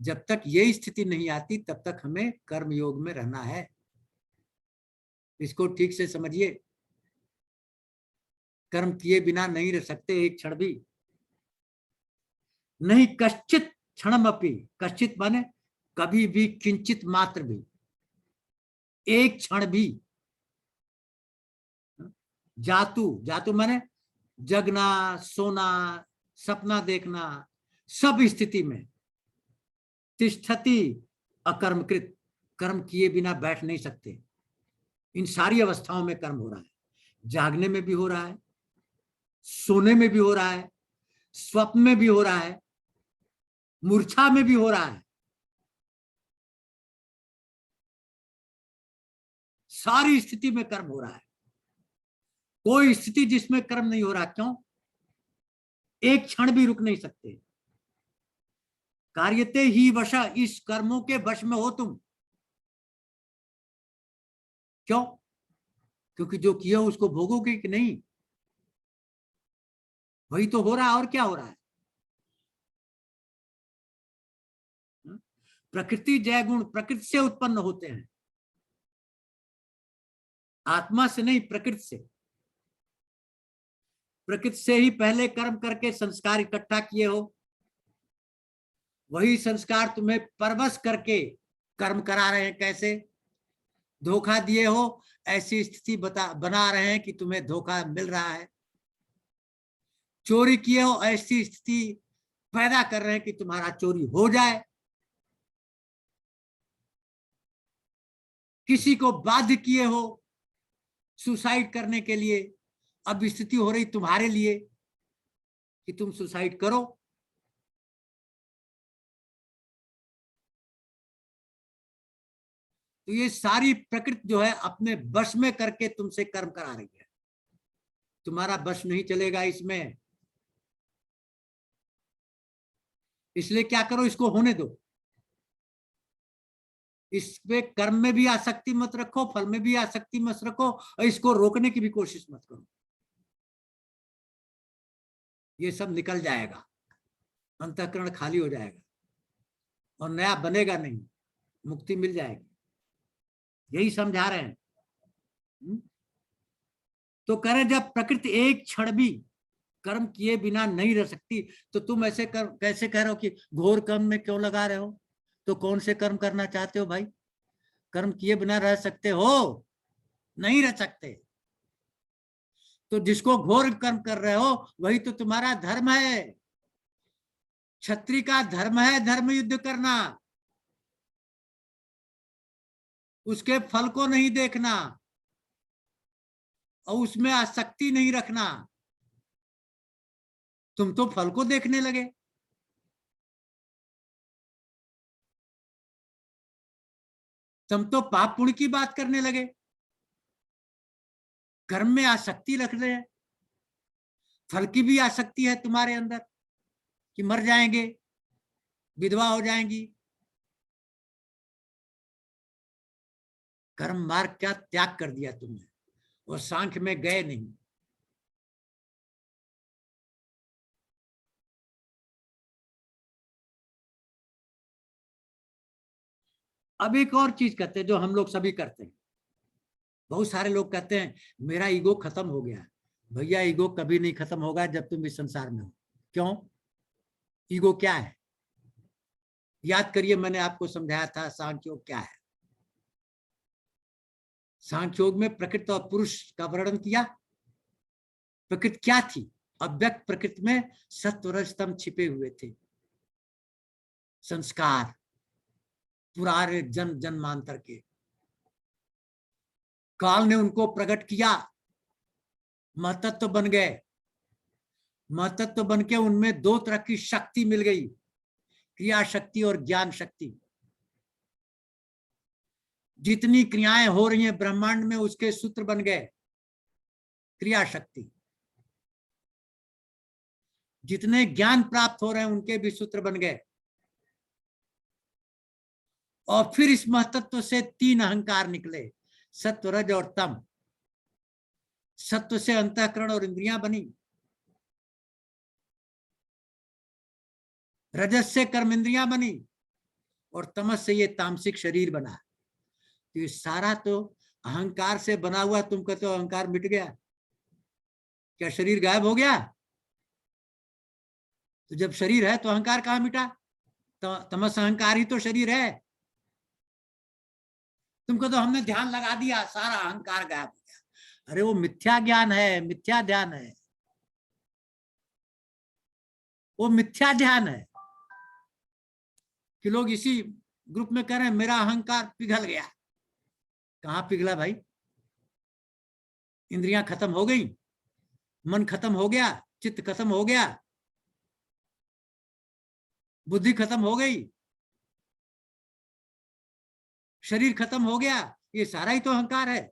जब तक ये स्थिति नहीं आती तब तक हमें कर्म योग में रहना है। इसको ठीक से समझिए। कर्म किए बिना नहीं रह सकते एक क्षण भी। नहीं कश्चित क्षणमपि कश्चित माने कभी भी, किंचित मात्र भी, एक क्षण भी, जातु, जातु माने जगना, सोना, सपना देखना, सब स्थिति में, तिष्ठति अकर्मकृत, कर्म किए बिना बैठ नहीं सकते। इन सारी अवस्थाओं में कर्म हो रहा है, जागने में भी हो रहा है, सोने में भी हो रहा है, स्वप्न में भी हो रहा है, मूर्छा में भी हो रहा है। सारी स्थिति में कर्म हो रहा है, कोई स्थिति जिसमें कर्म नहीं हो रहा। क्यों? एक क्षण भी रुक नहीं सकते। कार्यते ही वश, इस कर्मों के वश में हो तुम। क्यों? क्योंकि जो किया उसको भोगोगे कि नहीं, वही तो हो रहा है। और क्या हो रहा है? प्रकृति जय गुण प्रकृति से उत्पन्न होते हैं, आत्मा से नहीं, प्रकृति से। प्रकृति से ही पहले कर्म करके संस्कार इकट्ठा किए हो, वही संस्कार तुम्हें परवश करके कर्म करा रहे हैं। कैसे? धोखा दिए हो, ऐसी स्थिति बना रहे हैं कि तुम्हें धोखा मिल रहा है। चोरी किए हो, ऐसी स्थिति पैदा कर रहे हैं कि तुम्हारा चोरी हो जाए। किसी को बाध्य किए हो सुसाइड करने के लिए, अब स्थिति हो रही तुम्हारे लिए कि तुम सुसाइड करो। तो ये सारी प्रकृति जो है अपने वश में करके तुमसे कर्म करा रही है, तुम्हारा वश नहीं चलेगा इसमें। इसलिए क्या करो, इसको होने दो। इसमें कर्म में भी आसक्ति मत रखो, फल में भी आसक्ति मत रखो, और इसको रोकने की भी कोशिश मत करो। ये सब निकल जाएगा, अंतःकरण खाली हो जाएगा और नया बनेगा नहीं, मुक्ति मिल जाएगी। यही समझा रहे हैं। तो कह रहे जब प्रकृति एक क्षण भी कर्म किए बिना नहीं रह सकती, तो तुम ऐसे कैसे कह रहे हो कि घोर कर्म में क्यों लगा रहे हो? तो कौन से कर्म करना चाहते हो भाई? कर्म किए बिना रह सकते हो? नहीं रह सकते। तो जिसको घोर कर्म कर रहे हो वही तो तुम्हारा धर्म है। क्षत्रिय का धर्म है धर्म युद्ध करना, उसके फल को नहीं देखना और उसमें आसक्ति नहीं रखना। तुम तो फल को देखने लगे। तुम तो पाप पुण्य की बात करने लगे, कर्म में आसक्ति रख रहे हैं। फल की भी आसक्ति है तुम्हारे अंदर कि मर जाएंगे, विधवा हो जाएंगी। कर्म मार्ग का त्याग कर दिया तुमने, और सांख्य में गए नहीं। अब एक और चीज करते हैं जो हम लोग सभी करते हैं। बहुत सारे लोग कहते हैं मेरा ईगो खत्म हो गया। भैया ईगो कभी नहीं खत्म होगा जब तुम इस संसार में हो। क्यों? ईगो क्या है? याद करिए, मैंने आपको समझाया था सांख्य योग क्या है। सांख्य योग में प्रकृति और पुरुष का वर्णन किया। प्रकृति क्या थी? अव्यक्त प्रकृति में सत्व रज तम छिपे हुए थे। संस्कार पुराने जन्मांतर के, काल ने उनको प्रकट किया, महतत्व बन गए। महतत्व बन के उनमें दो तरह की शक्ति मिल गई, क्रिया शक्ति और ज्ञान शक्ति। जितनी क्रियाएं हो रही हैं ब्रह्मांड में उसके सूत्र बन गए क्रिया शक्ति। जितने ज्ञान प्राप्त हो रहे हैं उनके भी सूत्र बन गए। और फिर इस महतत्व से तीन अहंकार निकले, सत्व रज और तम। सत्व से अंतःकरण और इंद्रियां बनी, रजस से कर्म इंद्रियां बनी, और तमस से ये तामसिक शरीर बना। तो ये सारा तो अहंकार से बना हुआ। तुम कहते हो अहंकार मिट गया, क्या शरीर गायब हो गया? तो जब शरीर है तो अहंकार कहाँ मिटा? तमस अहंकार ही तो शरीर है। तुमको तो हमने ध्यान लगा दिया, सारा अहंकार गायब हो गया। अरे वो मिथ्या ज्ञान है, मिथ्या ध्यान है, वो मिथ्या ध्यान है। कि लोग इसी ग्रुप में कह रहे हैं मेरा अहंकार पिघल गया। कहां पिघला भाई? इंद्रियां खत्म हो गई, मन खत्म हो गया, चित्त खत्म हो गया, बुद्धि खत्म हो गई, शरीर खत्म हो गया। ये सारा ही तो अहंकार है।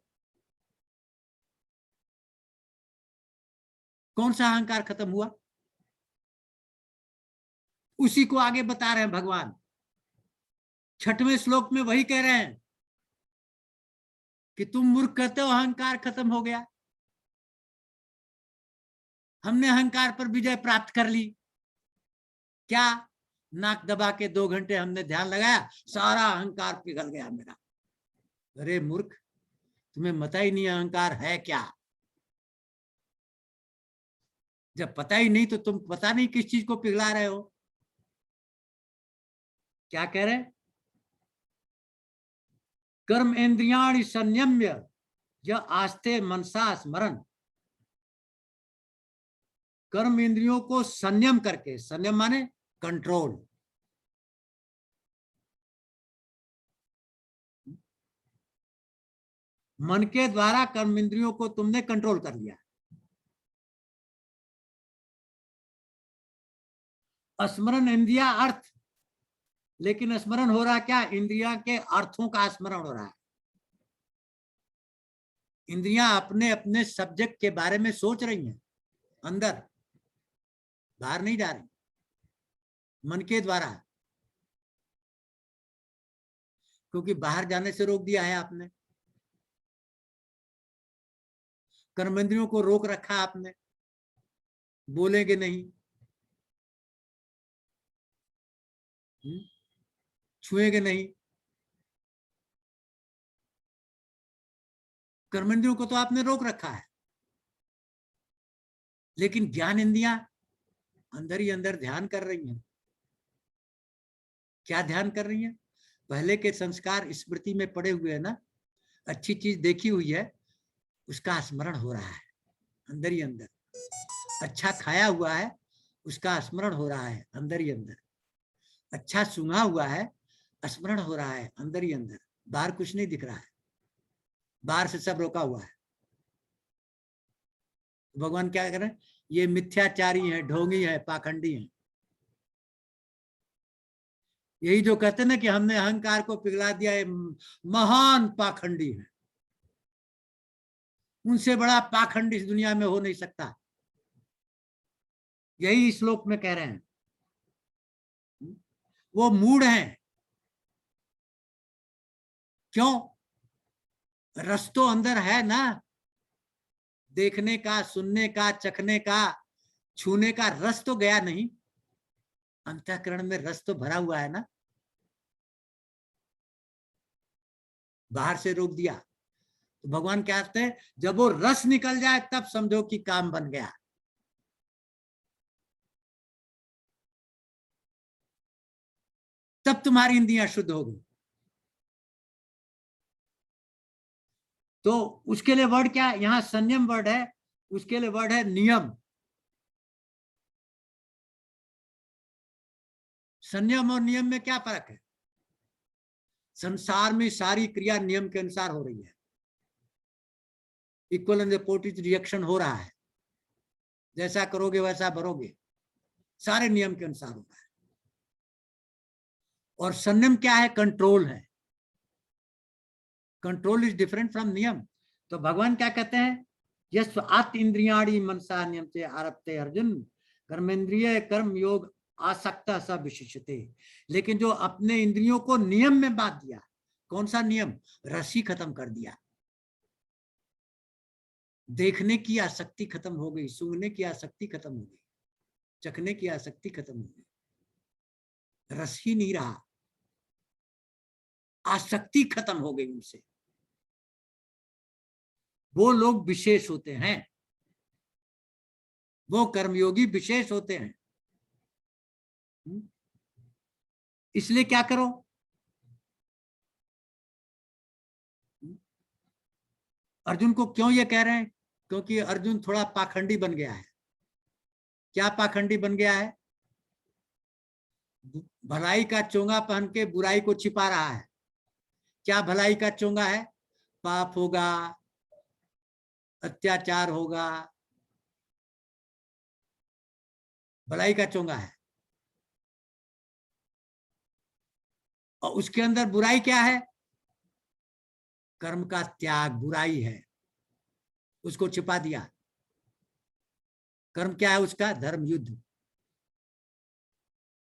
कौन सा अहंकार खत्म हुआ? उसी को आगे बता रहे हैं भगवान। 6वें श्लोक में वही कह रहे हैं कि तुम मूर्ख कहते हो अहंकार खत्म हो गया, हमने अहंकार पर विजय प्राप्त कर ली। क्या? नाक दबा के 2 घंटे हमने ध्यान लगाया, सारा अहंकार पिघल गया मेरा। अरे मूर्ख, तुम्हें पता ही नहीं अहंकार है क्या। जब पता ही नहीं तो तुम पता नहीं किस चीज को पिघला रहे हो। क्या कह रहे? कर्म इंद्रियाणि संयम्य य आस्ते मनसा स्मरण। कर्म इंद्रियों को संयम करके, संयम माने कंट्रोल, मन के द्वारा कर्म इंद्रियों को तुमने कंट्रोल कर लिया। स्मरण इंद्रिया अर्थ, लेकिन स्मरण हो रहा क्या? इंद्रिया के अर्थों का स्मरण हो रहा है। इंद्रियां अपने अपने सब्जेक्ट के बारे में सोच रही हैं, अंदर, बाहर नहीं जा रही, मन के द्वारा। क्योंकि बाहर जाने से रोक दिया है आपने, कर्मेंद्रियों को रोक रखा आपने, बोलेंगे नहीं, छुएंगे नहीं। कर्मेंद्रियों को तो आपने रोक रखा है, लेकिन ज्ञान इंद्रियां अंदर ही अंदर ध्यान कर रही हैं। क्या ध्यान कर रही हैं? पहले के संस्कार स्मृति में पड़े हुए हैं ना, अच्छी चीज देखी हुई है, उसका स्मरण हो रहा है अंदर ही अंदर। अच्छा खाया हुआ है, उसका स्मरण हो रहा है अंदर ही अंदर। अच्छा सुना हुआ है, स्मरण हो रहा है अंदर ही अंदर। बाहर कुछ नहीं दिख रहा है, बाहर से सब रोका हुआ है। भगवान क्या कह रहे हैं? ये मिथ्याचारी है, ढोंगी है, पाखंडी है। यही जो कहते ना कि हमने अहंकार को पिघला दिया, ये महान पाखंडी है। उनसे बड़ा पाखंड इस दुनिया में हो नहीं सकता। यही श्लोक में कह रहे हैं। वो मूढ़ हैं। क्यों? रस तो अंदर है ना, देखने का, सुनने का, चखने का, छूने का रस तो गया नहीं। अंतःकरण में रस तो भरा हुआ है ना, बाहर से रोक दिया। तो भगवान क्या कहते हैं? जब वो रस निकल जाए तब समझो कि काम बन गया। तब तुम्हारी इंद्रियां शुद्ध होगी। तो उसके लिए वर्ड क्या? यहां संयम वर्ड है, उसके लिए वर्ड है नियम। संयम और नियम में क्या फर्क है? संसार में सारी क्रिया नियम के अनुसार हो रही है। इक्वल एंड अपोजिट रिएक्शन हो रहा है, जैसा करोगे वैसा भरोगे, सारे नियम के अनुसार हो रहा है। और संयम क्या है? कंट्रोल है। कंट्रोल इज डिफरेंट फ्रॉम नियम। तो भगवान क्या कहते हैं? यस्व आत्म इंद्रियाणि मनसा नियम से आरभते अर्जुन कर्मेंद्रिय कर्म योग आसक्त स विशिष्यते। लेकिन जो अपने इंद्रियों को नियम में बांध दिया, कौन सा नियम? रस्सी खत्म कर दिया, देखने की आसक्ति खत्म हो गई, सूंघने की आसक्ति खत्म हो गई, चखने की आसक्ति खत्म हो गई, रस ही नहीं रहा, आसक्ति खत्म हो गई उनसे। वो लोग विशेष होते हैं, वो कर्मयोगी विशेष होते हैं। इसलिए क्या करो, अर्जुन को क्यों ये कह रहे हैं? क्योंकि अर्जुन थोड़ा पाखंडी बन गया है। क्या पाखंडी बन गया है? भलाई का चोंगा पहन के बुराई को छिपा रहा है। क्या भलाई का चोंगा है? पाप होगा, अत्याचार होगा, भलाई का चोंगा है। और उसके अंदर बुराई क्या है? कर्म का त्याग बुराई है, उसको छिपा दिया। कर्म क्या है उसका? धर्म युद्ध,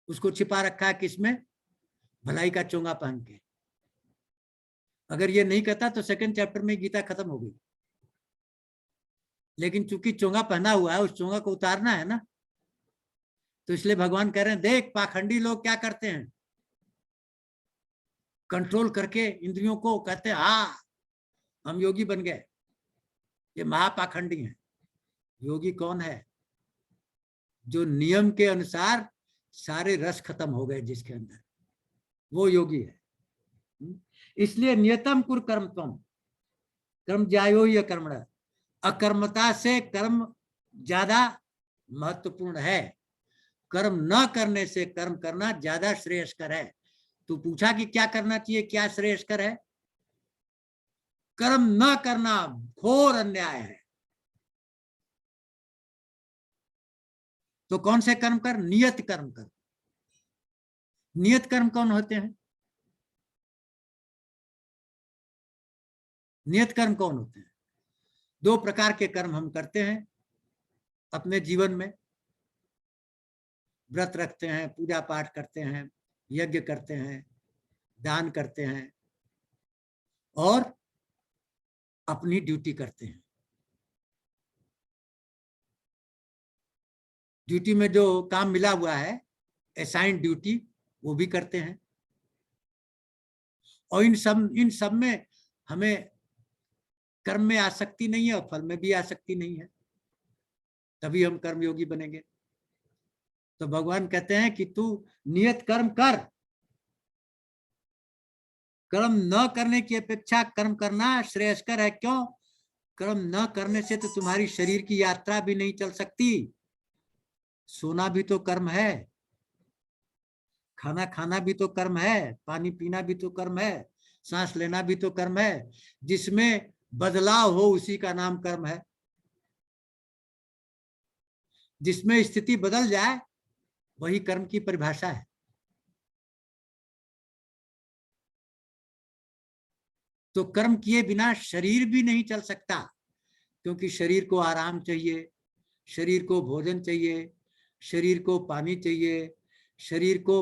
उसको छिपा रखा है किसमें? भलाई का चोंगा पहन के। अगर ये नहीं करता तो सेकंड चैप्टर में गीता खत्म हो गई। लेकिन चूंकि चोंगा पहना हुआ है, उस चोंगा को उतारना है ना, तो इसलिए भगवान कह रहे हैं देख पाखंडी लोग क्या करते हैं, कंट्रोल करके इंद्रियों को कहते हैं हाँ हम योगी बन गए। ये महापाखंडी हैं। योगी कौन है? जो नियम के अनुसार सारे रस खत्म हो गए जिसके अंदर, वो योगी है। इसलिए नियतम कुर कर्म त्वम कर्म ज्यायो ही अकर्मण। अकर्मता से कर्म ज्यादा महत्वपूर्ण है। कर्म न करने से कर्म करना ज्यादा श्रेयस्कर है। तो पूछा कि क्या करना चाहिए, क्या श्रेयस्कर है? कर्म न करना घोर अन्याय है। तो कौन से कर्म कर? नियत कर्म कर। नियत कर्म कौन होते हैं? नियत कर्म कौन होते हैं? दो प्रकार के कर्म हम करते हैं अपने जीवन में। व्रत रखते हैं, पूजा पाठ करते हैं, यज्ञ करते हैं, दान करते हैं और अपनी ड्यूटी करते हैं। ड्यूटी में जो काम मिला हुआ है, असाइंड ड्यूटी, वो भी करते हैं। और इन सब में हमें कर्म में आसक्ति नहीं है और फल में भी आसक्ति नहीं है, तभी हम कर्मयोगी बनेंगे। तो भगवान कहते हैं कि तू नियत कर्म कर। कर्म न करने की अपेक्षा कर्म करना श्रेयस्कर है। क्यों? कर्म न करने से तो तुम्हारी शरीर की यात्रा भी नहीं चल सकती। सोना भी तो कर्म है, खाना खाना भी तो कर्म है, पानी पीना भी तो कर्म है, सांस लेना भी तो कर्म है। जिसमें बदलाव हो उसी का नाम कर्म है। जिसमें स्थिति बदल जाए वही कर्म की परिभाषा है। तो कर्म किए बिना शरीर भी नहीं चल सकता, क्योंकि शरीर को आराम चाहिए, शरीर को भोजन चाहिए, शरीर को पानी चाहिए, शरीर को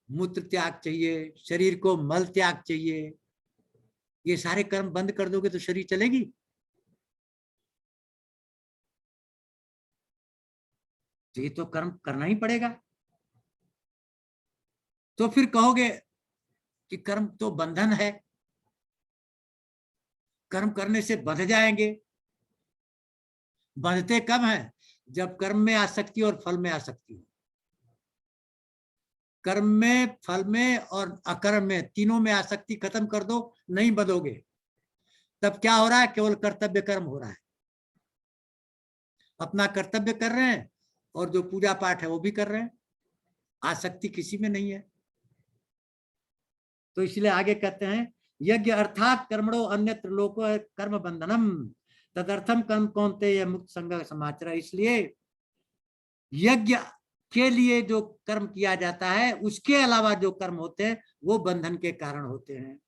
मूत्र त्याग चाहिए, शरीर को मल त्याग चाहिए। ये सारे कर्म बंद कर दोगे तो शरीर चलेगी? तो ये तो कर्म करना ही पड़ेगा। तो फिर कहोगे कि कर्म तो बंधन है, कर्म करने से बंध जाएंगे। बंधते कब हैं? जब कर्म में आसक्ति और फल में आसक्ति हो। कर्म में, फल में और अकर्म में, तीनों में आसक्ति खत्म कर दो, नहीं बंधोगे। तब क्या हो रहा है? केवल कर्तव्य कर्म हो रहा है। अपना कर्तव्य कर रहे हैं और जो पूजा पाठ है वो भी कर रहे हैं, आसक्ति किसी में नहीं है। तो इसलिए आगे कहते हैं यज्ञ अर्थात कर्मणो अन्यत्र लोको कर्म बंधनम तदर्थम कर्म कौन्ते यह मुक्त संग समाचार। इसलिए यज्ञ के लिए जो कर्म किया जाता है, उसके अलावा जो कर्म होते हैं वो बंधन के कारण होते हैं।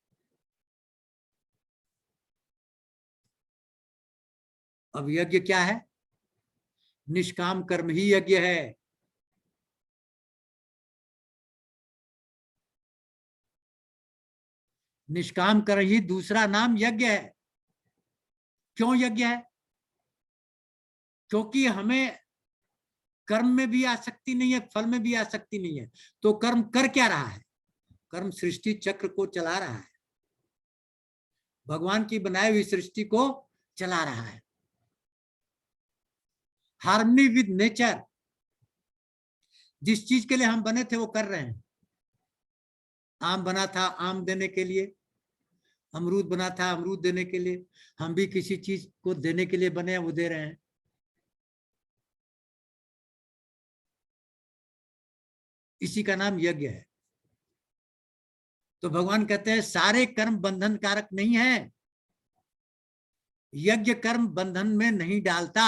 अब यज्ञ क्या है? निष्काम कर्म ही यज्ञ है। निष्काम कर्म ही दूसरा नाम यज्ञ है। क्यों यज्ञ है? क्योंकि हमें कर्म में भी आसक्ति नहीं है, फल में भी आसक्ति नहीं है। तो कर्म कर क्या रहा है? कर्म सृष्टि चक्र को चला रहा है, भगवान की बनाई हुई सृष्टि को चला रहा है। हार्मनी विद नेचर, जिस चीज के लिए हम बने थे वो कर रहे हैं। आम बना था आम देने के लिए, अमरूद बना था अमरूद देने के लिए। हम भी किसी चीज को देने के लिए बने हैं, वो दे रहे हैं। इसी का नाम यज्ञ है। तो भगवान कहते हैं सारे कर्म बंधन कारक नहीं है, यज्ञ कर्म बंधन में नहीं डालता।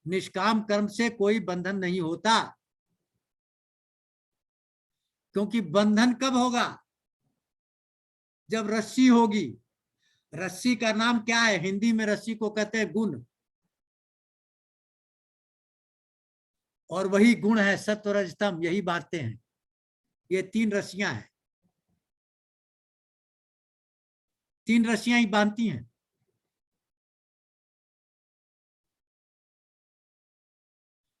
निष्काम कर्म से कोई बंधन नहीं होता, क्योंकि बंधन कब होगा? जब रस्सी होगी। रस्सी का नाम क्या है? हिंदी में रस्सी को कहते हैं गुण, और वही गुण है सत्व रज तम, यही बांटते हैं। ये 3 रस्सियां हैं, 3 रस्सियां ही बांधती हैं।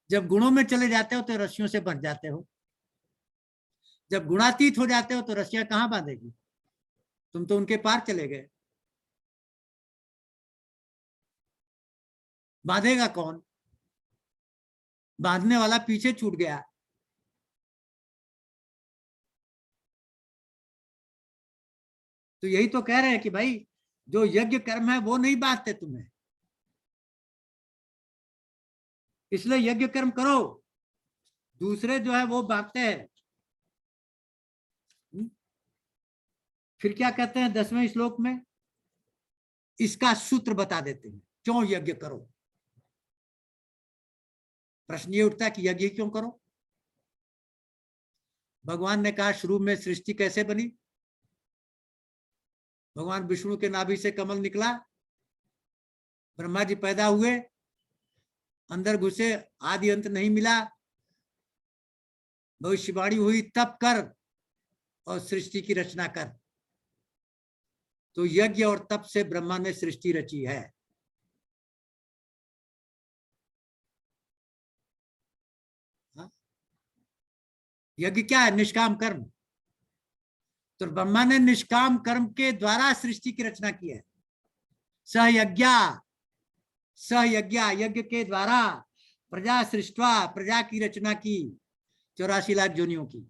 जब गुणों में चले जाते हो तो रस्सियों से बंध जाते हो, जब गुणातीत हो जाते हो तो रस्सियां कहां बांधेगी? तुम तो उनके पार चले गए। बांधेगा कौन? बांधने वाला पीछे छूट गया। तो यही तो कह रहे हैं कि भाई जो यज्ञ कर्म है वो नहीं बांधते तुम्हें, इसलिए यज्ञ कर्म करो। दूसरे जो है वो बांधते हैं। फिर क्या कहते हैं 10वें श्लोक में? इसका सूत्र बता देते हैं क्यों यज्ञ करो। प्रश्न ये उठता है कि यज्ञ क्यों करो? भगवान ने कहा शुरू में सृष्टि कैसे बनी? भगवान विष्णु के नाभि से कमल निकला, ब्रह्मा जी पैदा हुए, अंदर घुसे, आदि अंत नहीं मिला, भविष्यवाणी हुई तप कर और सृष्टि की रचना कर। तो यज्ञ और तप से ब्रह्मा ने सृष्टि रची है। यज्ञ क्या है? निष्काम कर्म। तो ब्रह्मा ने निष्काम कर्म के द्वारा सृष्टि की रचना की है। सहयज्ञ, सहयज्ञ, यज्ञ के द्वारा प्रजा सृष्टवा, प्रजा की रचना की, 84 लाख योनियों की,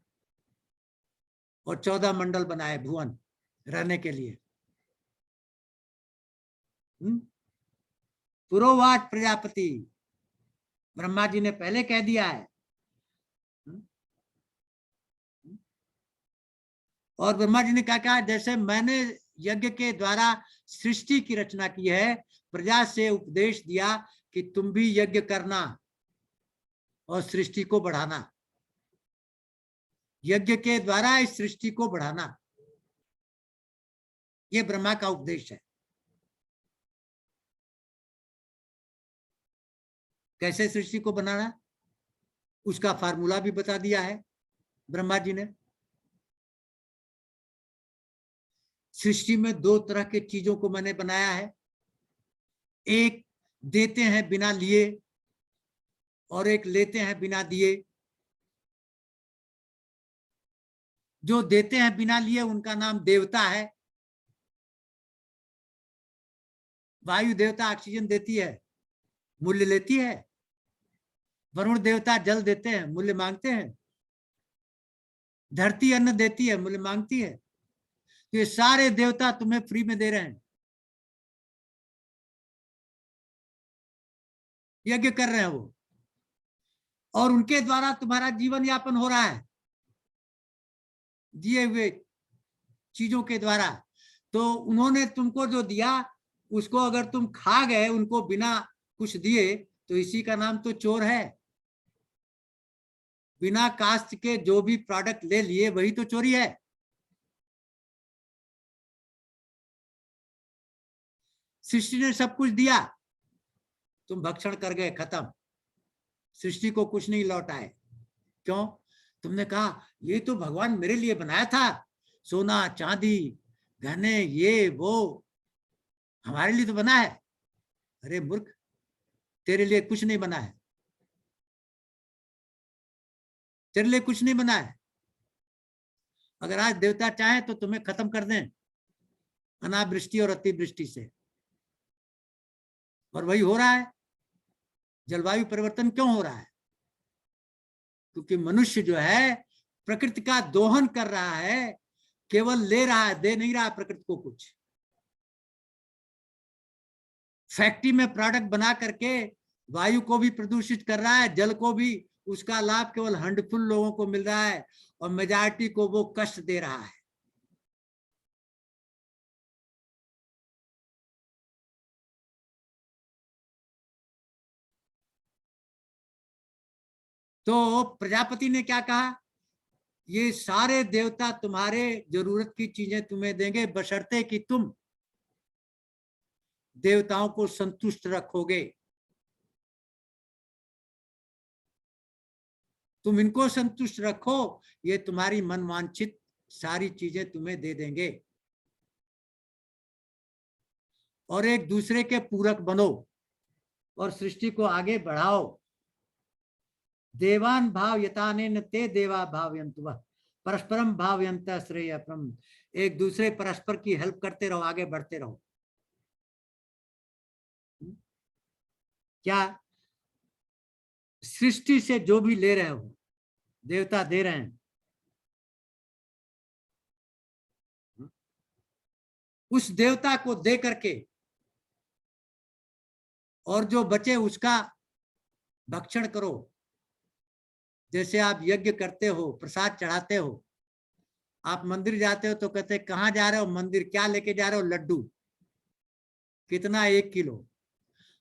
और 14 मंडल बनाए भुवन रहने के लिए। पुरोवाच प्रजापति, ब्रह्मा जी ने पहले कह दिया है। और ब्रह्मा जी ने क्या कहा? जैसे मैंने यज्ञ के द्वारा सृष्टि की रचना की है, प्रजा से उपदेश दिया कि तुम भी यज्ञ करना और सृष्टि को बढ़ाना। यज्ञ के द्वारा इस सृष्टि को बढ़ाना, यह ब्रह्मा का उपदेश है। कैसे सृष्टि को बनाना, उसका फार्मूला भी बता दिया है ब्रह्मा जी ने। सृष्टि में 2 तरह के चीजों को मैंने बनाया है, एक देते हैं बिना लिए और एक लेते हैं बिना दिए। जो देते हैं बिना लिए उनका नाम देवता है। वायु देवता ऑक्सीजन देती है, मूल्य लेती है। वरुण देवता जल देते हैं, मूल्य मांगते हैं। धरती अन्न देती है, मूल्य मांगती है। तो ये सारे देवता तुम्हें फ्री में दे रहे हैं, यज्ञ कर रहे हैं वो, और उनके द्वारा तुम्हारा जीवन यापन हो रहा है, दिए हुए चीजों के द्वारा। तो उन्होंने तुमको जो दिया उसको अगर तुम खा गए उनको बिना कुछ दिए, तो इसी का नाम तो चोर है। बिना कास्ट के जो भी प्रोडक्ट ले लिए वही तो चोरी है। सृष्टि ने सब कुछ दिया, तुम भक्षण कर गए, खत्म। सृष्टि को कुछ नहीं लौटाए। क्यों? तुमने कहा ये तो भगवान मेरे लिए बनाया था, सोना चांदी गहने ये वो हमारे लिए तो बना है। अरे मूर्ख, तेरे लिए कुछ नहीं बना है, तेरे लिए कुछ नहीं बना है। अगर आज देवता चाहे तो तुम्हें खत्म कर दें अनावृष्टि और अतिवृष्टि से, और वही हो रहा है। जलवायु परिवर्तन क्यों हो रहा है? क्योंकि मनुष्य जो है प्रकृति का दोहन कर रहा है, केवल ले रहा है, दे नहीं रहा है प्रकृति को कुछ। फैक्ट्री में प्रोडक्ट बना करके वायु को भी प्रदूषित कर रहा है, जल को भी, उसका लाभ केवल हैंडफुल लोगों को मिल रहा है और मेजॉरिटी को वो कष्ट दे रहा है। तो प्रजापति ने क्या कहा, ये सारे देवता तुम्हारे जरूरत की चीजें तुम्हें देंगे, बशर्ते कि तुम देवताओं को संतुष्ट रखोगे। तुम इनको संतुष्ट रखो, ये तुम्हारी मनवांछित सारी चीजें तुम्हें दे देंगे। और एक दूसरे के पूरक बनो और सृष्टि को आगे बढ़ाओ। देवान भाव यतानेन ते देवा भावयन्तु वः परस्परम भावयन्त श्रेयः। एक दूसरे परस्पर की हेल्प करते रहो, आगे बढ़ते रहो। क्या सृष्टि से जो भी ले रहे हो, देवता दे रहे हैं, उस देवता को दे करके और जो बचे उसका भक्षण करो। जैसे आप यज्ञ करते हो, प्रसाद चढ़ाते हो, आप मंदिर जाते हो तो कहते कहाँ जा रहे हो मंदिर, क्या लेके जा रहे हो, लड्डू, कितना, 1 किलो।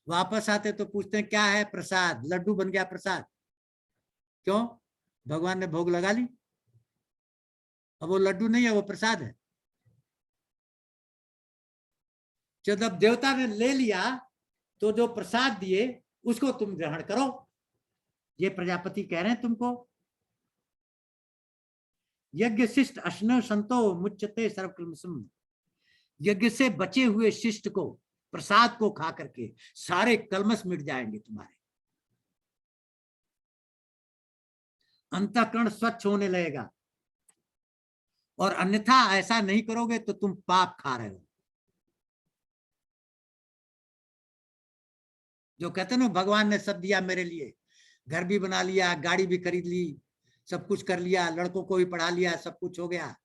वापस आते तो पूछते हैं क्या है, प्रसाद, लड्डू बन गया प्रसाद। क्यों? भगवान ने भोग लगा ली, अब वो लड्डू नहीं है, वो प्रसाद है। जब देवता ने ले लिया तो जो प्रसाद दिए उसको तुम ग्रहण करो। ये प्रजापति कह रहे हैं तुमको। यज्ञ शिष्ट अश्न संतो मुच्यते सर्वकल्मषम्। यज्ञ से बचे हुए शिष्ट को, प्रसाद को खा करके सारे कलमश मिट जाएंगे तुम्हारे। अंतःकरण स्वच्छ होने लगेगा। और अन्यथा ऐसा नहीं करोगे तो तुम पाप खा रहे हो। जो कहते ना भगवान ने सब दिया मेरे लिए, घर भी बना लिया, गाड़ी भी खरीद ली, सब कुछ कर लिया, लड़कों को भी पढ़ा लिया, सब कुछ हो गया,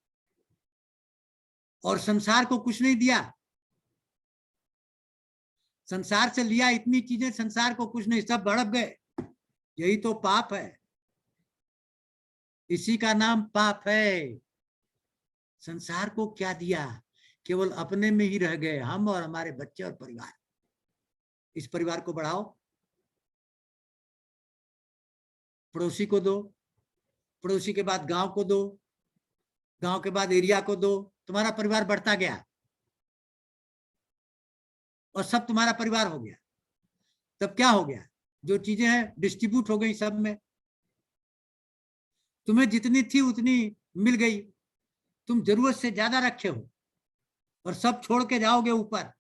और संसार को कुछ नहीं दिया। संसार से लिया इतनी चीजें, संसार को कुछ नहीं, सब हड़प गए। यही तो पाप है, इसी का नाम पाप है। संसार को क्या दिया, केवल अपने में ही रह गए, हम और हमारे बच्चे और परिवार। इस परिवार को बढ़ाओ, पड़ोसी को दो, पड़ोसी के बाद गांव को दो, गांव के बाद एरिया को दो, तुम्हारा परिवार बढ़ता गया और सब तुम्हारा परिवार हो गया। तब क्या हो गया, जो चीजें हैं डिस्ट्रीब्यूट हो गई सब में। तुम्हें जितनी थी उतनी मिल गई, तुम जरूरत से ज्यादा रखे हो और सब छोड़ के जाओगे ऊपर।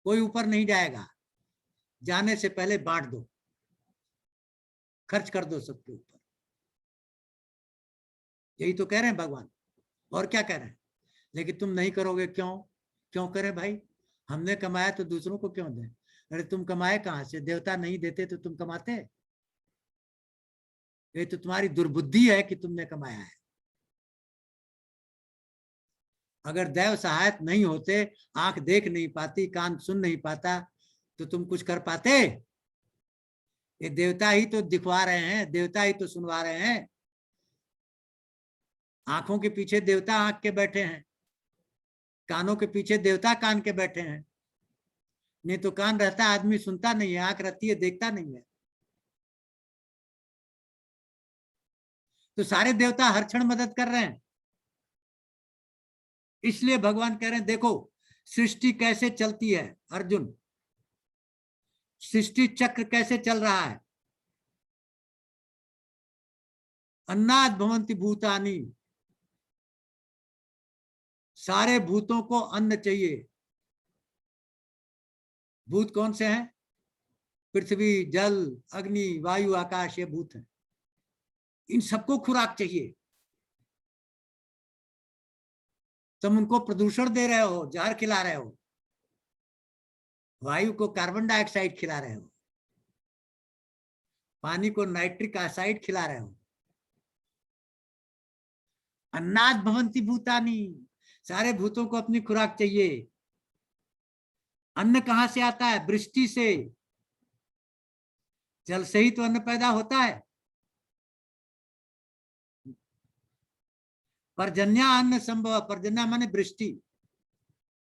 कोई ऊपर नहीं जाएगा, जाने से पहले बांट दो, खर्च कर दो सबके ऊपर। यही तो कह रहे हैं भगवान, और क्या कह रहे हैं। लेकिन तुम नहीं करोगे, क्यों? क्यों करें भाई, हमने कमाया तो दूसरों को क्यों दें। अरे तुम कमाए कहां से, देवता नहीं देते तो तुम कमाते। ये तो तुम्हारी दुर्बुद्धि है कि तुमने कमाया है। अगर दैव सहायक नहीं होते, आंख देख नहीं पाती, कान सुन नहीं पाता, तो तुम कुछ कर पाते? ये देवता ही तो दिखवा रहे हैं, देवता ही तो सुनवा रहे हैं। आंखों के पीछे देवता आंख के बैठे हैं, कानों के पीछे देवता कान के बैठे हैं। नहीं तो कान रहता आदमी सुनता नहीं है, आंख रहती है देखता नहीं है। तो सारे देवता हर क्षण मदद कर रहे हैं। इसलिए भगवान कह रहे हैं देखो सृष्टि कैसे चलती है अर्जुन, सृष्टि चक्र कैसे चल रहा है। अन्नाद भवन्ति भूतानि, सारे भूतों को अन्न चाहिए। भूत कौन से हैं? पृथ्वी, जल, अग्नि, वायु, आकाश, ये भूत हैं। इन सबको खुराक चाहिए। तुम उनको प्रदूषण दे रहे हो, जहर खिला रहे हो, वायु को कार्बन डाइऑक्साइड खिला रहे हो, पानी को नाइट्रिक ऑक्साइड खिला रहे हो, अन्नाद भवन्ति भूतानि, सारे भूतों को अपनी खुराक चाहिए। अन्न कहां से आता है? वृष्टि से। जल से ही तो अन्न पैदा होता है। पर्जन्या अन्न संभव, पर्जन्या माने वृष्टि,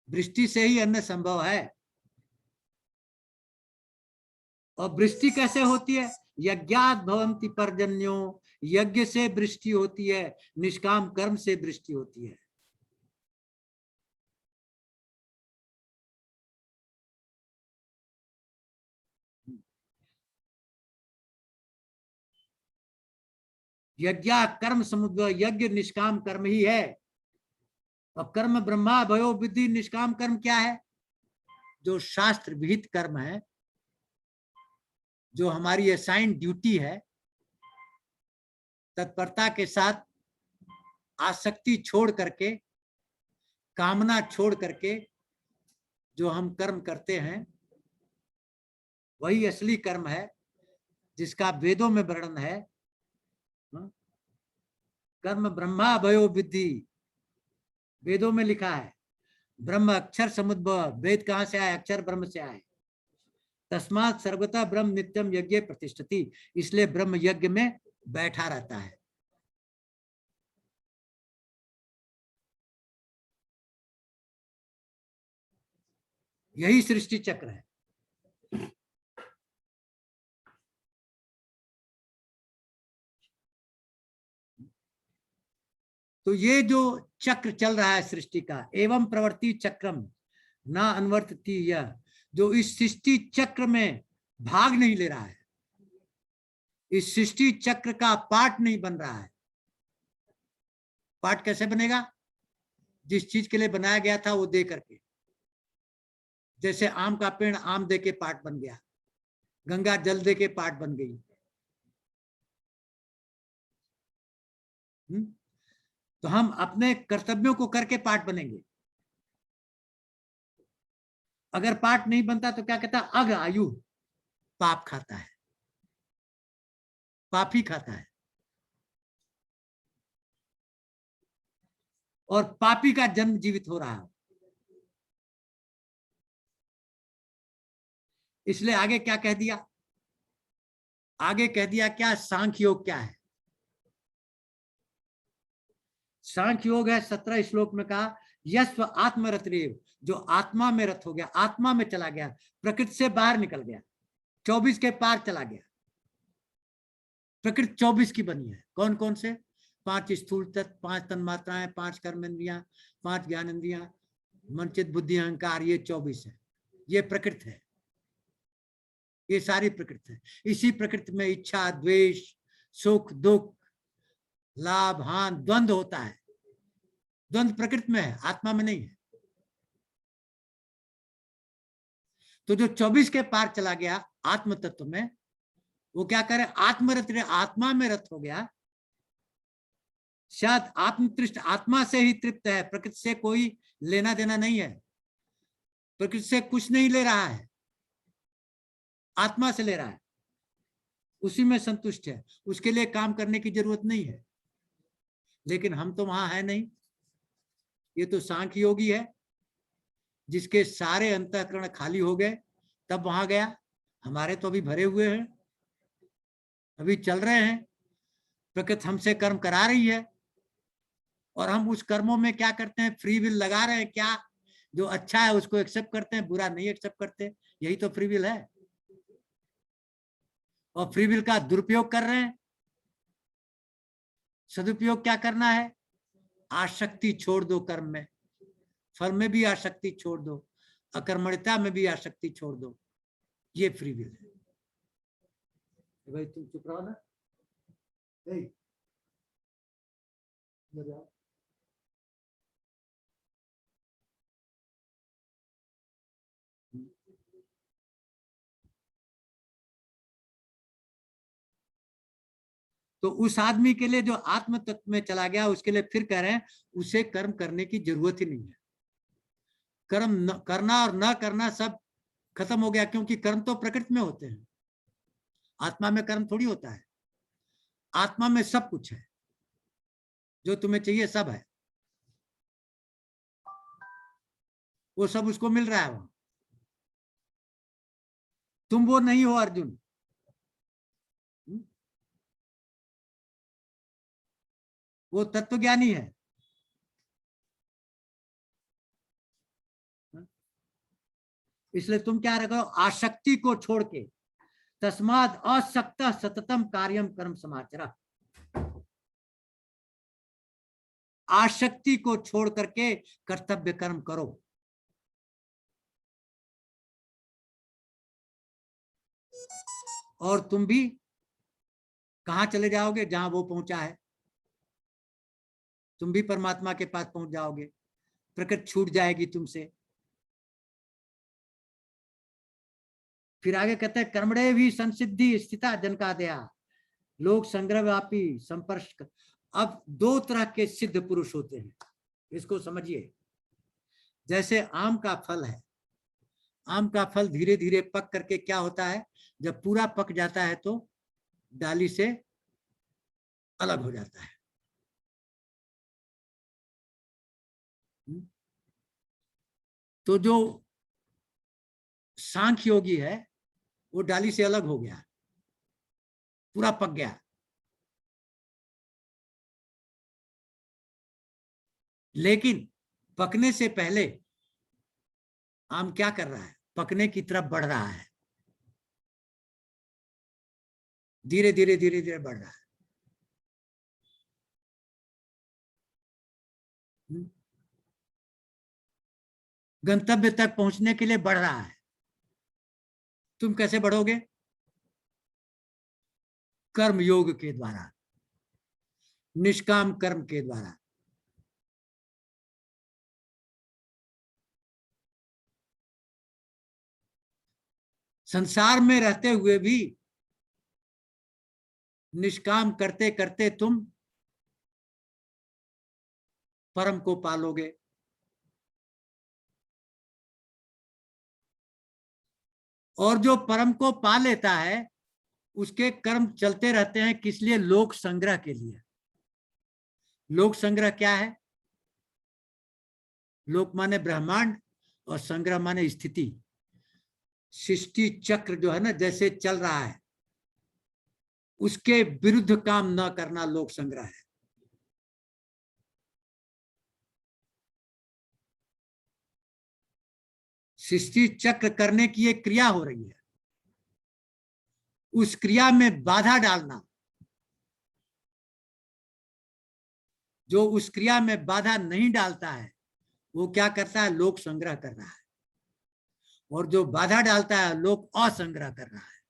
वृष्टि से ही अन्न संभव है। और वृष्टि कैसे होती है? यज्ञात भवन्ति पर्जन्यो, यज्ञ से वृष्टि होती है, निष्काम कर्म से वृष्टि होती है। यज्ञा कर्म समुद्र, यज्ञ निष्काम कर्म ही है। अब कर्म ब्रह्मा भयो विधि, निष्काम कर्म क्या है? जो शास्त्र विहित कर्म है, जो हमारी असाइंड ड्यूटी है, तत्परता के साथ आसक्ति छोड़ करके, कामना छोड़ करके जो हम कर्म करते हैं, वही असली कर्म है, जिसका वेदों में वर्णन है। कर्म ब्रह्मा भयो विद्धि, वेदों में लिखा है। ब्रह्म अक्षर समुद्भव, वेद कहां से आए? अक्षर ब्रह्म से आए। तस्मात् सर्वतः ब्रह्म नित्यम यज्ञ प्रतिष्ठति, इसलिए ब्रह्म यज्ञ में बैठा रहता है। यही सृष्टि चक्र है। तो ये जो चक्र चल रहा है सृष्टि का, एवं प्रवृत्ति चक्रम ना अनुवर्तती, यह जो इस सृष्टि चक्र में भाग नहीं ले रहा है, इस सृष्टि चक्र का पार्ट नहीं बन रहा है। पार्ट कैसे बनेगा? जिस चीज के लिए बनाया गया था वो दे करके। जैसे आम का पेड़ आम दे के पार्ट बन गया, गंगा जल दे के पार्ट बन गई। तो हम अपने कर्तव्यों को करके पार्ट बनेंगे। अगर पार्ट नहीं बनता तो क्या कहता? अग आयु, पाप खाता है, पाप ही खाता है, और पापी का जन्म जीवित हो रहा है। इसलिए आगे क्या कह दिया? आगे कह दिया क्या? सांख्य योग क्या है? सांख्य योग है 17 श्लोक में कहा, यस्व आत्मरतरेव, जो आत्मा में रत हो गया, आत्मा में चला गया, प्रकृति से बाहर निकल गया, 24 के पार चला गया। प्रकृति 24 की बनी है। कौन कौन से? 5 स्थूल तत्व, 5 तन्मात्राएं, 5 कर्मेंद्रियां, 5 ज्ञानेंद्रियां, मन चित्त बुद्धि अहंकार, ये 24 है। ये प्रकृति है, ये सारी प्रकृति है। इसी प्रकृति में इच्छा, द्वेष, सुख, दुख, लाभ, हानि, द्वंद्व होता है। द्वंद्व प्रकृति में है, आत्मा में नहीं है। तो जो 24 के पार चला गया आत्म तत्व में, वो क्या करे? आत्मरत, आत्मा में रत हो गया। शायद आत्मतृष्ट, आत्मा से ही तृप्त है, प्रकृति से कोई लेना देना नहीं है, प्रकृति से कुछ नहीं ले रहा है, आत्मा से ले रहा है, उसी में संतुष्ट है, उसके लिए काम करने की जरूरत नहीं है। लेकिन हम तो वहां है नहीं। ये तो सांख्य योगी है, जिसके सारे अंतःकरण खाली हो गए तब वहां गया। हमारे तो अभी भरे हुए हैं, अभी चल रहे हैं। प्रकृति हमसे कर्म करा रही है और हम उस कर्मों में क्या करते हैं? फ्री विल लगा रहे हैं। क्या? जो अच्छा है उसको एक्सेप्ट करते हैं, बुरा नहीं एक्सेप्ट करते। यही तो फ्री विल है। और फ्री विल का दुरुपयोग कर रहे हैं। सदुपयोग क्या करना है? आसक्ति छोड़ दो, कर्म में, फल में भी आसक्ति छोड़ दो, अकर्मण्यता में भी आसक्ति छोड़ दो। ये फ्री विल है। भाई तुम चुप रहो ना। तो उस आदमी के लिए जो आत्म तत्व में चला गया, उसके लिए फिर कह रहे हैं उसे कर्म करने की जरूरत ही नहीं है। कर्म न करना और न करना सब खत्म हो गया, क्योंकि कर्म तो प्रकृति में होते हैं, आत्मा में कर्म थोड़ी होता है। आत्मा में सब कुछ है। जो तुम्हें चाहिए सब है, वो सब उसको मिल रहा है वहां। तुम वो नहीं हो अर्जुन। वो तत्वज्ञानी है। इसलिए तुम क्या रखो, आसक्ति को छोड़ के, तस्माद असक्त सततम कार्यम कर्म समाचरा। आसक्ति को छोड़ करके कर्तव्य कर्म करो। और तुम भी कहां चले जाओगे, जहां वो पहुंचा है। तुम भी परमात्मा के पास पहुंच जाओगे, प्रकृति छूट जाएगी तुमसे। फिर आगे कहते हैं कर्मणे भी संसिद्धि स्थिता जनकादया लोक संग्रह व्यापी संपर्श। अब दो तरह के सिद्ध पुरुष होते हैं, इसको समझिए। जैसे आम का फल है, आम का फल धीरे धीरे पक करके क्या होता है, जब पूरा पक जाता है तो डाली से अलग हो जाता है। तो जो सांख्य योगी है वो डाली से अलग हो गया, पूरा पक गया। लेकिन पकने से पहले आम क्या कर रहा है, पकने की तरफ बढ़ रहा है, धीरे धीरे धीरे धीरे बढ़ रहा है। गंतव्य तक पहुंचने के लिए बढ़ रहा है। तुम कैसे बढ़ोगे? कर्म योग के द्वारा, निष्काम कर्म के द्वारा। संसार में रहते हुए भी निष्काम करते करते तुम परम को पालोगे। और जो परम को पा लेता है उसके कर्म चलते रहते हैं, किस लिए? लोक संग्रह के लिए। लोक संग्रह क्या है? लोक माने ब्रह्मांड और संग्रह माने स्थिति। सृष्टि चक्र जो है ना, जैसे चल रहा है उसके विरुद्ध काम न करना लोक संग्रह है। सृष्टि चक्र करने की एक क्रिया हो रही है, उस क्रिया में बाधा डालना, जो उस क्रिया में बाधा नहीं डालता है वो क्या करता है? लोक संग्रह कर रहा है। और जो बाधा डालता है लोक असंग्रह कर रहा है।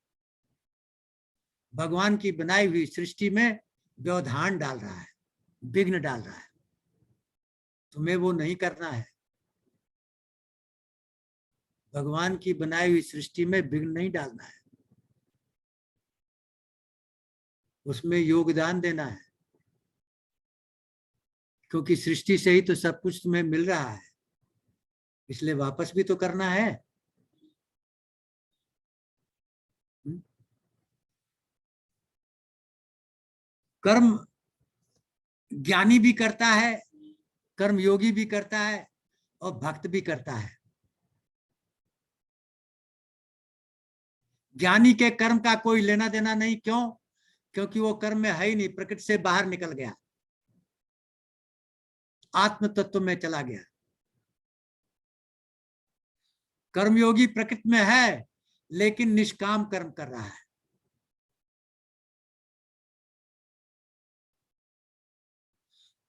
भगवान की बनाई हुई सृष्टि में व्यवधान डाल रहा है, विघ्न डाल रहा है। तुम्हें वो नहीं करना है। भगवान की बनाई हुई सृष्टि में विघ्न नहीं डालना है, उसमें योगदान देना है। क्योंकि सृष्टि से ही तो सब कुछ तुम्हें मिल रहा है, इसलिए वापस भी तो करना है। कर्म ज्ञानी भी करता है, कर्म योगी भी करता है और भक्त भी करता है। ज्ञानी के कर्म का कोई लेना देना नहीं। क्यों? क्योंकि वो कर्म में है ही नहीं, प्रकृति से बाहर निकल गया, आत्म तत्व में चला गया। कर्मयोगी प्रकृति में है लेकिन निष्काम कर्म कर रहा है।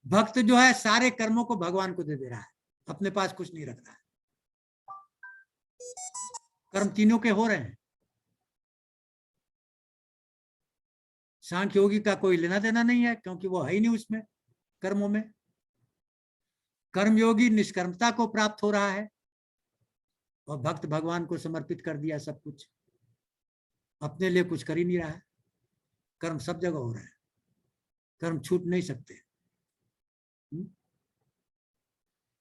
भक्त जो है सारे कर्मों को भगवान को दे दे रहा है, अपने पास कुछ नहीं रख रहा है। कर्म तीनों के हो रहे हैं। सांख्य योगी का कोई लेना देना नहीं है क्योंकि वो है ही नहीं उसमें, कर्मों में। कर्मयोगी निष्कर्मता को प्राप्त हो रहा है और भक्त भगवान को समर्पित कर दिया सब कुछ, अपने लिए कुछ कर ही नहीं रहा है। कर्म सब जगह हो रहा है, कर्म छूट नहीं सकते।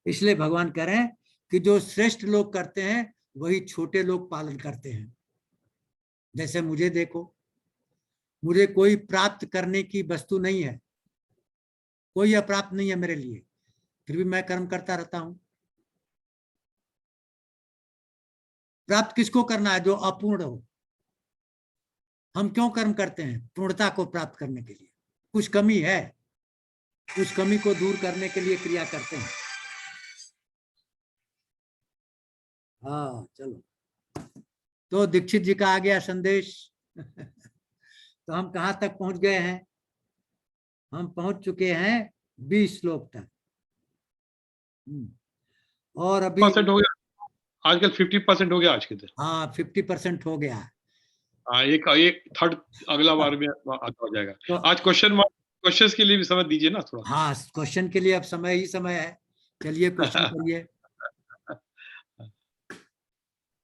इसलिए भगवान कह रहे हैं कि जो श्रेष्ठ लोग करते हैं वही छोटे लोग पालन करते हैं। जैसे मुझे देखो, मुझे कोई प्राप्त करने की वस्तु नहीं है, कोई अप्राप्त नहीं है मेरे लिए, फिर भी मैं कर्म करता रहता हूं। प्राप्त किसको करना है? जो अपूर्ण हो। हम क्यों कर्म करते हैं? पूर्णता को प्राप्त करने के लिए। कुछ कमी है, उस कमी को दूर करने के लिए क्रिया करते हैं। हाँ चलो, तो दीक्षित जी का आ गया संदेश। तो हम कहां तक पहुंच गए हैं? हम पहुंच चुके हैं 20 श्लोक तक। और अभी % हो गया आजकल, 50% हो गया आज के दिन। हाँ 50% हो गया। हाँ, एक थर्ड अगला बार में आता हो जाएगा। तो आज क्वेश्चंस के लिए भी समय दीजिए ना थोड़ा। हाँ, क्वेश्चन के लिए अब समय ही समय है। चलिए क्वेश्चन करिए,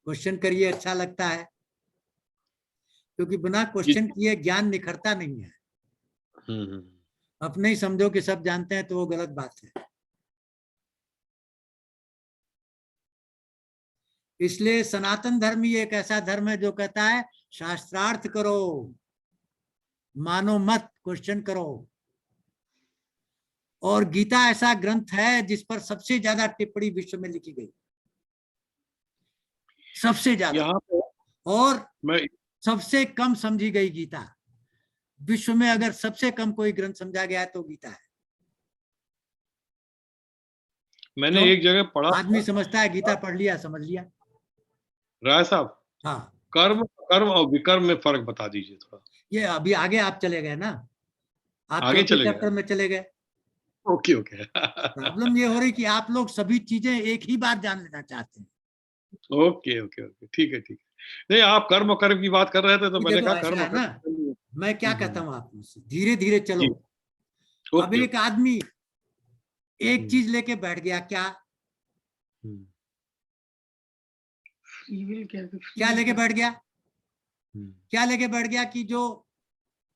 क्वेश्चन करिए, अच्छा लगता है, क्योंकि बिना क्वेश्चन किए ज्ञान निखरता नहीं है। अपने ही समझो कि सब जानते हैं तो वो गलत बात है। इसलिए सनातन धर्म ही एक ऐसा धर्म है जो कहता है शास्त्रार्थ करो, मानो मत, क्वेश्चन करो। और गीता ऐसा ग्रंथ है जिस पर सबसे ज्यादा टिप्पणी विश्व में लिखी गई, सबसे ज्यादा। यहाँ पे और मैं सबसे कम समझी गई गीता। विश्व में अगर सबसे कम कोई ग्रंथ समझा गया है तो गीता है। मैंने क्यों? एक जगह पढ़ा आदमी समझता है गीता पढ़ लिया, समझ लिया। राय साहब, हाँ, कर्म कर्म और विकर्म में फर्क बता दीजिए थोड़ा। ये अभी आगे आप चले गए ना, आप आगे चौथे चले चैप्टर गए। में चले गए। Okay okay. प्रॉब्लम ये हो रही कि आप लोग सभी चीजें एक ही बार जान लेना चाहते हैं। ओके ओके ओके, ठीक है ठीक है। नहीं, आप कर्म कर्म की बात कर रहे थे तो कि मैंने देखो कहा ऐसा कर्म है ना, कर्म। मैं क्या कहता हूँ आप मुझसे, धीरे धीरे चलो। जी, अब ओके एक आदमी एक ओके। चीज लेके बैठ गया, क्या क्या लेके बैठ गया? क्या लेके बैठ गया कि जो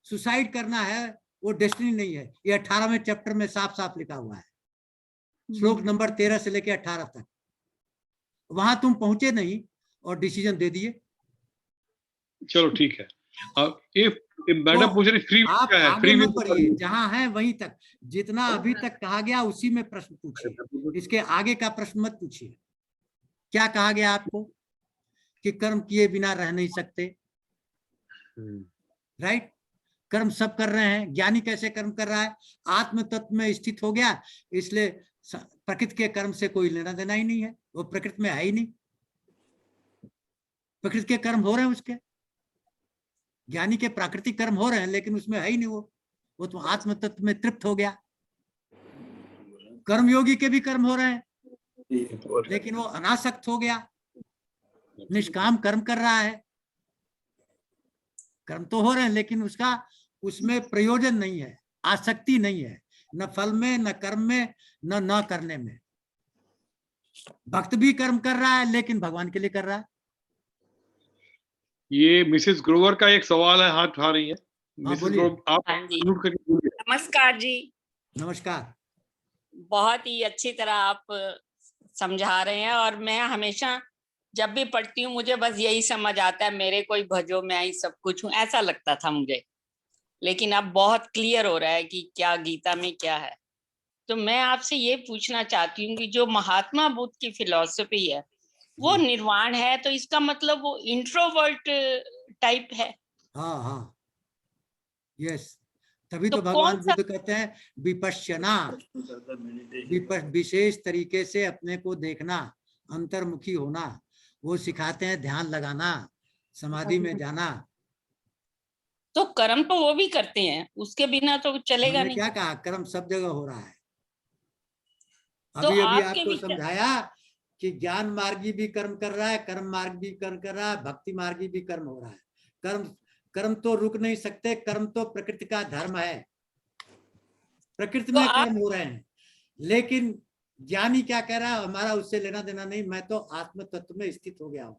सुसाइड करना है वो डेस्टिनी नहीं है। ये 18वें चैप्टर में साफ साफ लिखा हुआ है, श्लोक नंबर 13 से लेके 18 तक। वहां तुम पहुंचे नहीं और डिसीजन दे दिए। चलो ठीक है। अब इफ मैडम तो पूछ रही फ्री विल आप क्या है? आगे फ्री मत बढ़िए, विल जहां है वहीं तक, जितना अभी तक कहा गया उसी में प्रश्न पूछिए। इसके आगे का प्रश्न मत पूछिए। क्या कहा गया आपको? कि कर्म किए बिना रह नहीं सकते, राइट? कर्म सब कर रहे हैं। ज्ञानी कैसे कर्म कर रहा है? आत्म तत्व में स्थित हो गया, इसलिए प्रकृति के कर्म से कोई लेना देना ही नहीं है, वो प्रकृति में है ही नहीं। प्रकृति के कर्म हो रहे हैं उसके, ज्ञानी के प्राकृतिक कर्म हो रहे हैं लेकिन उसमें है ही नहीं वो तो आत्म तत्व में तृप्त हो गया। कर्मयोगी के भी कर्म हो रहे हैं लेकिन वो अनासक्त हो गया, निष्काम कर्म कर रहा है। कर्म तो हो रहे हैं लेकिन उसका उसमें प्रयोजन नहीं है, आसक्ति नहीं है, न फल में, न कर्म में, न करने में। भक्त भी कर्म कर रहा है लेकिन भगवान के लिए कर रहा है। ये मिसेस ग्रोवर का एक सवाल है, हाथ उठा रही है। हाँ मिसेस बोलिए। ग्रोवर, आप हाँ जी, म्यूट करके बोलिए। नमस्कार जी। नमस्कार। बहुत ही अच्छी तरह आप समझा रहे हैं और मैं हमेशा जब भी पढ़ती हूँ मुझे बस यही समझ आता है, मेरे कोई भजो मैं ही सब कुछ हूँ, ऐसा लगता था मुझे। लेकिन अब बहुत क्लियर हो रहा है कि क्या गीता में क्या है। तो मैं आपसे ये पूछना चाहती हूँ कि जो महात्मा बुद्ध की फिलॉसफी है वो निर्वाण है, तो इसका मतलब वो इंट्रोवर्ट टाइप है? हाँ हाँ, यस। तभी तो तो कौन भगवान सा? बुद्ध कहते हैं विपश्यना, विशेष तरीके से अपने को देखना, अंतर्मुखी होना। वो सिखाते हैं ध्यान लगाना, समाधि में जाना। तो कर्म तो वो भी करते हैं, उसके बिना तो चलेगा मैंने नहीं। क्या कहा? कर्म सब जगह हो रहा है। तो अभी अभी आपके आपको विचार, समझाया कि ज्ञान मार्गी भी कर्म कर रहा है, कर्म मार्ग भी कर्म कर रहा है, भक्ति मार्गी भी कर्म हो रहा है। कर्म कर्म तो रुक नहीं सकते, कर्म तो प्रकृति का धर्म है। प्रकृति तो में आप कर्म हो रहे हैं लेकिन ज्ञानी क्या कह रहा है? हमारा उससे लेना देना नहीं, मैं तो आत्म तत्व में स्थित हो गया हूं,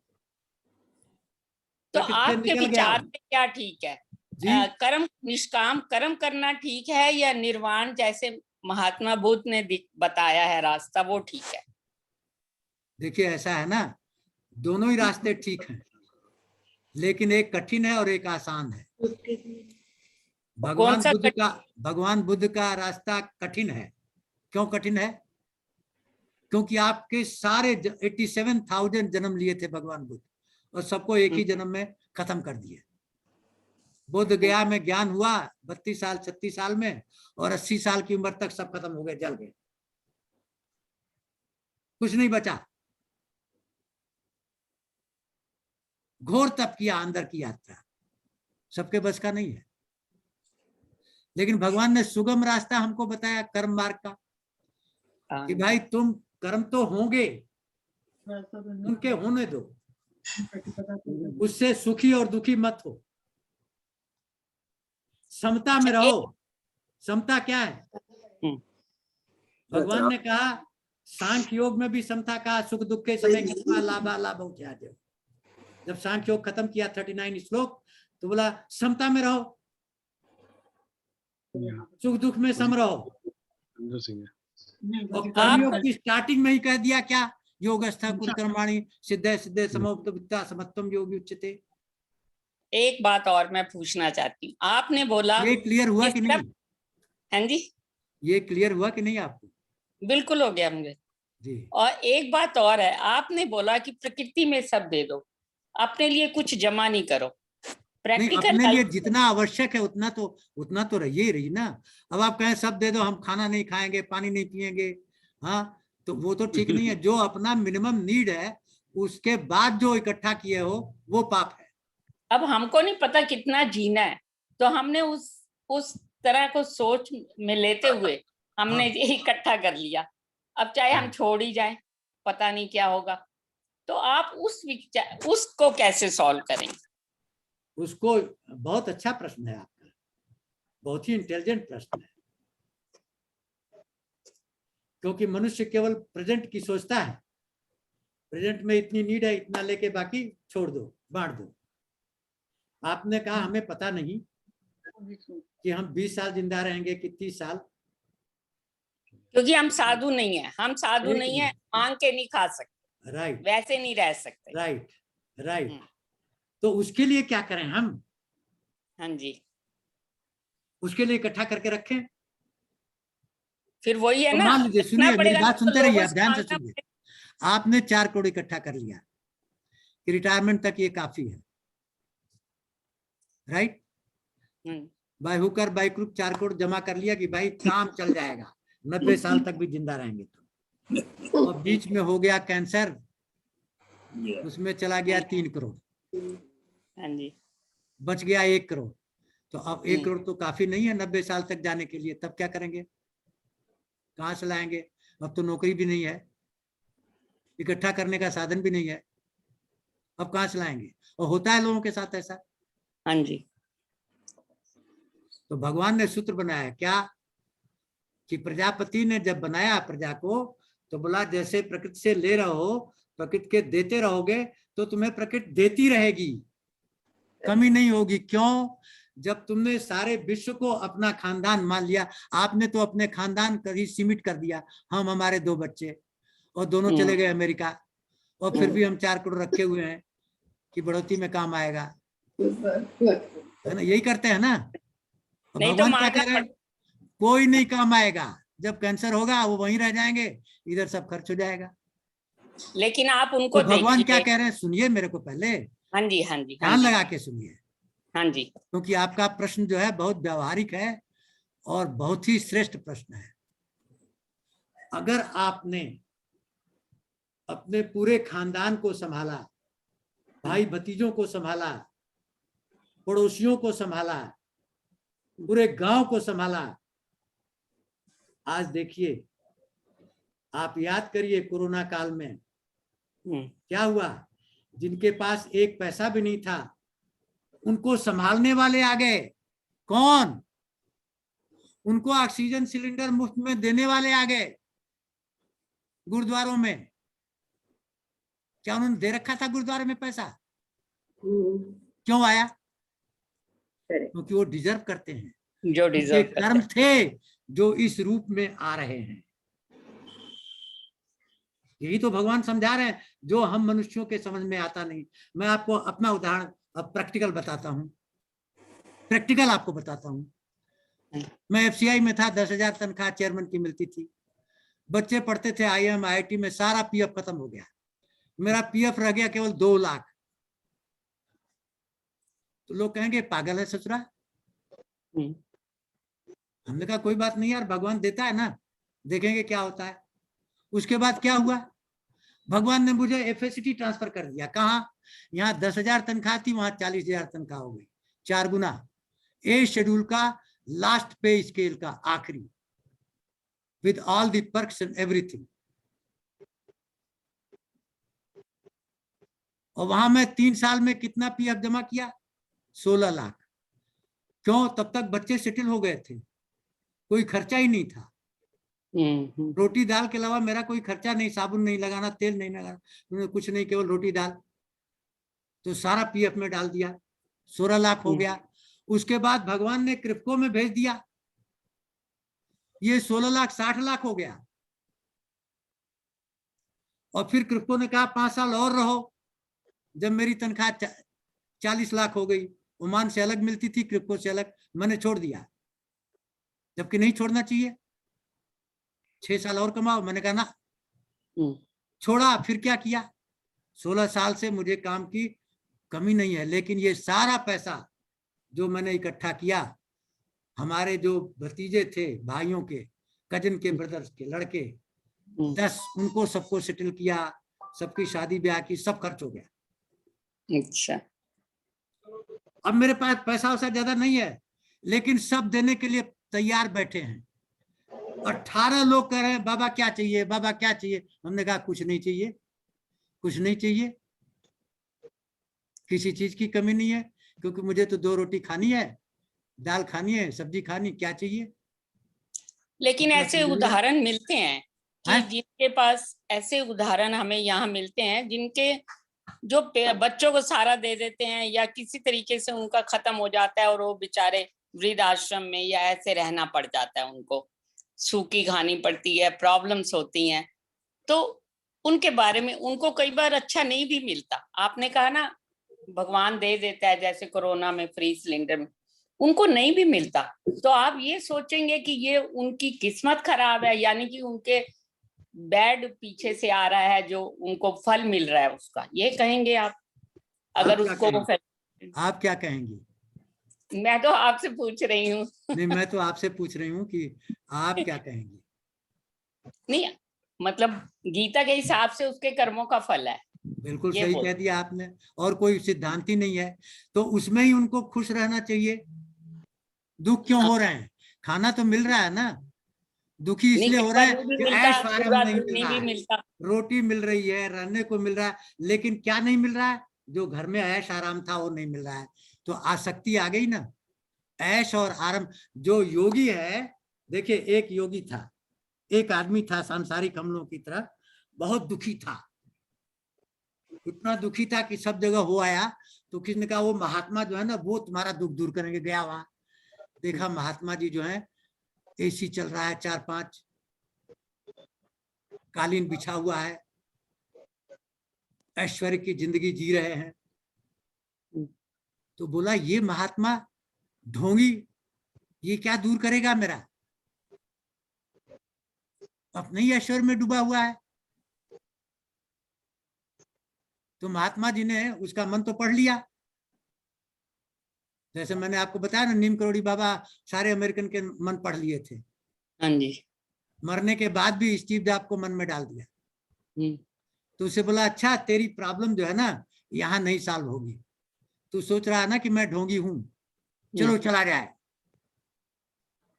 तो प्रकृति से आपके निकल गया विचार हूं। में क्या ठीक है? जी, कर्म, निष्काम कर्म करना ठीक है या निर्वाण जैसे महात्मा बुद्ध ने बताया है रास्ता, वो ठीक है? देखिए ऐसा है ना, दोनों ही रास्ते ठीक हैं लेकिन एक कठिन है और एक आसान है। भगवान सा बुद्ध का भगवान बुद्ध का रास्ता कठिन है। क्यों कठिन है? क्योंकि आपके सारे 87,000 जन्म लिए थे भगवान बुद्ध, और सबको एक ही जन्म में खत्म कर दिए। बोध गया में ज्ञान हुआ 32 साल 36 साल में, और 80 साल की उम्र तक सब खत्म हो गए, जल गए, कुछ नहीं बचा। घोर तप किया, अंदर की यात्रा सबके बस का नहीं है। लेकिन भगवान ने सुगम रास्ता हमको बताया, कर्म मार्ग का, कि भाई तुम कर्म तो होंगे, उनके होने दो, उससे सुखी और दुखी मत हो, समता में रहो। समता क्या है? भगवान ने कहा, सांख्य योग में भी समता कहा, सुख दुख के समय लाभा लाभ हो। जब सांख्य योग खत्म किया 39 श्लोक, तो बोला समता में रहो, सुख दुख में सम रहो। और कर्मयोग की स्टार्टिंग में ही कह दिया क्या? योगस्थ कुल कर्माणि सिद्धे सिद्धे समोक्तविद्या समत्वम योगी उच्यते। एक बात और मैं पूछना चाहती हूँ, आपने बोला, ये क्लियर हुआ कि नहीं? हाँ जी, ये क्लियर हुआ कि नहीं आपको? बिल्कुल हो गया मुझे जी। और एक बात और है, आपने बोला कि प्रकृति में सब दे दो, अपने लिए कुछ जमा नहीं करो। नहीं, प्रैक्टिकल अपने लिए जितना आवश्यक है उतना तो रही रही ना। अब आप कहें सब दे दो, हम खाना नहीं खाएंगे, पानी नहीं पिएंगे, हाँ, तो वो तो ठीक नहीं है। जो अपना मिनिमम नीड है, उसके बाद जो इकट्ठा किए हो वो पाप है। अब हमको नहीं पता कितना जीना है, तो हमने उस तरह को सोच में लेते हुए हमने ये इकट्ठा कर लिया। अब चाहे हम छोड़ ही जाएं, पता नहीं क्या होगा। तो आप उसको कैसे सॉल्व करेंगे? उसको बहुत अच्छा प्रश्न है आपका, बहुत ही इंटेलिजेंट प्रश्न है। क्योंकि मनुष्य केवल प्रेजेंट की सोचता है, प्रेजेंट में इतनी नीड है, इतना लेके बाकी छोड़ दो, बांट दो। आपने कहा हमें पता नहीं कि हम 20 साल जिंदा रहेंगे कि 30 साल, क्योंकि हम साधु नहीं है, हम साधु नहीं है, मांग के नहीं खा सकते, राइट, वैसे नहीं रह सकते। Right, right. तो उसके लिए क्या करें हम? हाँ जी, उसके लिए इकट्ठा करके रखें। फिर वही है तो ना, मान लीजिए, सुनिए मेरी बात सुनते रहिए, आप ध्यान से मांगना सुनिए। आपने 4 करोड़ इकट्ठा कर लिया, रिटायरमेंट तक ये काफी है, राइट? बाय हुक और बाय क्रुक 4 करोड़ जमा कर लिया कि भाई काम चल जाएगा, 90 साल तक भी जिंदा रहेंगे। तो और बीच में हो गया कैंसर, उसमें चला गया 3 करोड़, हाँ जी, बच गया 1 करोड़। तो अब 1 करोड़ तो काफी नहीं है 90 साल तक जाने के लिए। तब क्या करेंगे? कहाँ से लाएंगे? अब तो नौकरी भी नहीं है, इकट्ठा करने का साधन भी नहीं है, अब कहाँ से लाएंगे? और होता है लोगों के साथ ऐसा। हाँ जी। तो भगवान ने सूत्र बनाया क्या कि प्रजापति ने जब बनाया प्रजा को, तो बोला जैसे प्रकृति से ले रहे हो, प्रकृति के देते रहोगे तो तुम्हें प्रकृति देती रहेगी, कमी नहीं होगी। क्यों? जब तुमने सारे विश्व को अपना खानदान मान लिया, आपने तो अपने खानदान कभी सीमित कर दिया, हम हमारे 2 बच्चे, और दोनों चले गए अमेरिका, और फिर भी हम 4 करोड़ रखे हुए हैं कि बढ़ोतरी में काम आएगा, है ना? यही करते हैं ना। भगवान क्या कह रहे हैं? कोई नहीं काम आएगा, जब कैंसर होगा वो वहीं रह जाएंगे, इधर सब खर्च हो जाएगा। लेकिन आप उनको तो भगवान क्या कह रहे हैं? सुनिए मेरे को पहले, हाँ जी, हाँ जी, ध्यान लगा के सुनिए, हाँ जी, क्योंकि आपका प्रश्न जो है बहुत व्यावहारिक है और बहुत ही श्रेष्ठ प्रश्न है। अगर आपने अपने पूरे खानदान को संभाला, भाई भतीजों को संभाला, पड़ोसियों को संभाला, पूरे गांव को संभाला, आज देखिए, आप याद करिए कोरोना काल में क्या हुआ। जिनके पास 1 पैसा भी नहीं था, उनको संभालने वाले आ गए। कौन? उनको ऑक्सीजन सिलेंडर मुफ्त में देने वाले आ गए गुरुद्वारों में। क्या उन्होंने दे रखा था गुरुद्वारे में पैसा? क्यों आया? क्योंकि वो डिजर्व करते हैं, जो डिजर्व कर्म थे जो इस रूप में आ रहे हैं। यही तो भगवान समझा रहे हैं, जो हम मनुष्यों के समझ में आता नहीं। मैं आपको अपना उदाहरण अब प्रैक्टिकल बताता हूं, प्रैक्टिकल आपको बताता हूं। मैं एफसीआई में था, 10,000 तनख्वाह चेयरमैन की मिलती थी। बच्चे पढ़ते थे आईएम आईआईटी में, सारा पीएफ खत्म हो गया, मेरा पीएफ रह गया केवल 2 लाख। तो लोग कहेंगे पागल है ससुरा। हमने कहा कोई बात नहीं यार, भगवान देता है ना, देखेंगे क्या होता है। उसके बाद क्या हुआ, भगवान ने मुझे एफएसटी ट्रांसफर कर दिया। कहाँ, यहाँ 10,000 तनख्वाह थी, वहां 40,000 तनख्वाह हो गई, 4 गुना। ए शेड्यूल का लास्ट पे स्केल का आखिरी, with all the perks and everything. और वहां मैं 3 साल में कितना पीएफ जमा किया, 16 लाख। क्यों, तब तक बच्चे सेटल हो गए थे, कोई खर्चा ही नहीं था। रोटी दाल के अलावा मेरा कोई खर्चा नहीं, साबुन नहीं लगाना, तेल नहीं लगाना, कुछ नहीं, केवल रोटी दाल। तो सारा पीएफ में डाल दिया, 16 लाख हो गया। उसके बाद भगवान ने क्रिप्को में भेज दिया, ये 16 लाख 60 लाख हो गया। और फिर क्रिप्को ने कहा 5 साल और रहो। जब मेरी तनख्वाह 40 लाख हो गई, ओमान से अलग मिलती थी, क्रिप्को से अलग, मैंने छोड़ दिया, जबकि नहीं छोड़ना चाहिए। 6 साल और कमाओ, मैंने कहा ना, छोड़ा। फिर क्या किया, 16 साल से मुझे काम की कमी नहीं है, लेकिन ये सारा पैसा जो मैंने इकट्ठा किया, हमारे जो भतीजे थे, भाइयों के, कजन के, ब्रदर्स के लड़के 10, उनको सबको सेटल किया, सबकी शादी ब्याह की, सब खर्च हो गया। अच्छा, अब मेरे पास पैसा वैसा ज्यादा नहीं है, लेकिन सब देने के लिए तैयार बैठे हैं। 18 लोग कह रहे हैं बाबा क्या चाहिए, बाबा क्या चाहिए। हमने कहा कुछ नहीं चाहिए, कुछ नहीं चाहिए, किसी चीज की कमी नहीं है, क्योंकि मुझे तो 2 रोटी खानी है, दाल खानी है, सब्जी खानी, क्या चाहिए। लेकिन ऐसे उदाहरण मिलते हैं कि हैं? जिनके पास, ऐसे उदाहरण हमें यहाँ मिलते हैं जिनके जो बच्चों को सहारा दे देते हैं या किसी तरीके से उनका खत्म हो जाता है और वो बेचारे वृद्ध आश्रम में या ऐसे रहना पड़ जाता है, उनको सूखी खानी पड़ती है, प्रॉब्लम्स होती हैं। तो उनके बारे में उनको कई बार अच्छा नहीं भी मिलता। आपने कहा ना भगवान दे देता है, जैसे कोरोना में फ्री सिलेंडर में उनको नहीं भी मिलता, तो आप ये सोचेंगे कि ये उनकी किस्मत खराब है, यानी कि उनके बैड पीछे से आ रहा है जो उनको फल मिल रहा है उसका, ये कहेंगे आप? अगर उसको आप क्या कहेंगी? मैं तो आपसे पूछ रही हूँ। नहीं, मैं तो आपसे पूछ रही हूँ कि आप क्या कहेंगी? नहीं, मतलब गीता के हिसाब से उसके कर्मों का फल है। बिल्कुल सही कह दिया आपने, और कोई सिद्धांत ही नहीं है, तो उसमें ही उनको खुश रहना चाहिए। दुख क्यों हो रहे हैं, खाना तो मिल रहा है ना, दुखी इसलिए हो रहा है कि ऐश आराम नहीं मिल रहा है। रोटी मिल रही है, रहने को मिल रहा है, लेकिन क्या नहीं मिल रहा है, जो घर में ऐश आराम था वो नहीं मिल रहा है। तो आसक्ति आ गई ना, ऐश और आराम। जो योगी है, देखिए एक योगी था, एक आदमी था सांसारिक हमलों की तरह, बहुत दुखी था, इतना दुखी था कि सब जगह हो आया। तो किसी ने कहा वो महात्मा जो है ना, वो तुम्हारा दुख दूर करेंगे। गया वहां, देखा महात्मा जी जो है, एसी चल रहा है, 4-5 कालीन बिछा हुआ है, ऐश्वर्य की जिंदगी जी रहे हैं। तो बोला ये महात्मा ढोंगी, ये क्या दूर करेगा मेरा, अपने ही ऐश्वर्य में डूबा हुआ है। तो महात्मा जी ने उसका मन तो पढ़ लिया, जैसे मैंने आपको बताया ना, नीम करोड़ी बाबा सारे अमेरिकन के मन पढ़ लिए थे। हाँ जी। मरने के बाद भी स्टीव जॉब को मन में डाल दिया। तो उसे बोला अच्छा तेरी प्रॉब्लम जो है ना यहाँ नहीं सॉल्व होगी, तू सोच रहा है ना कि मैं ढोंगी हूं, चलो चला जाए।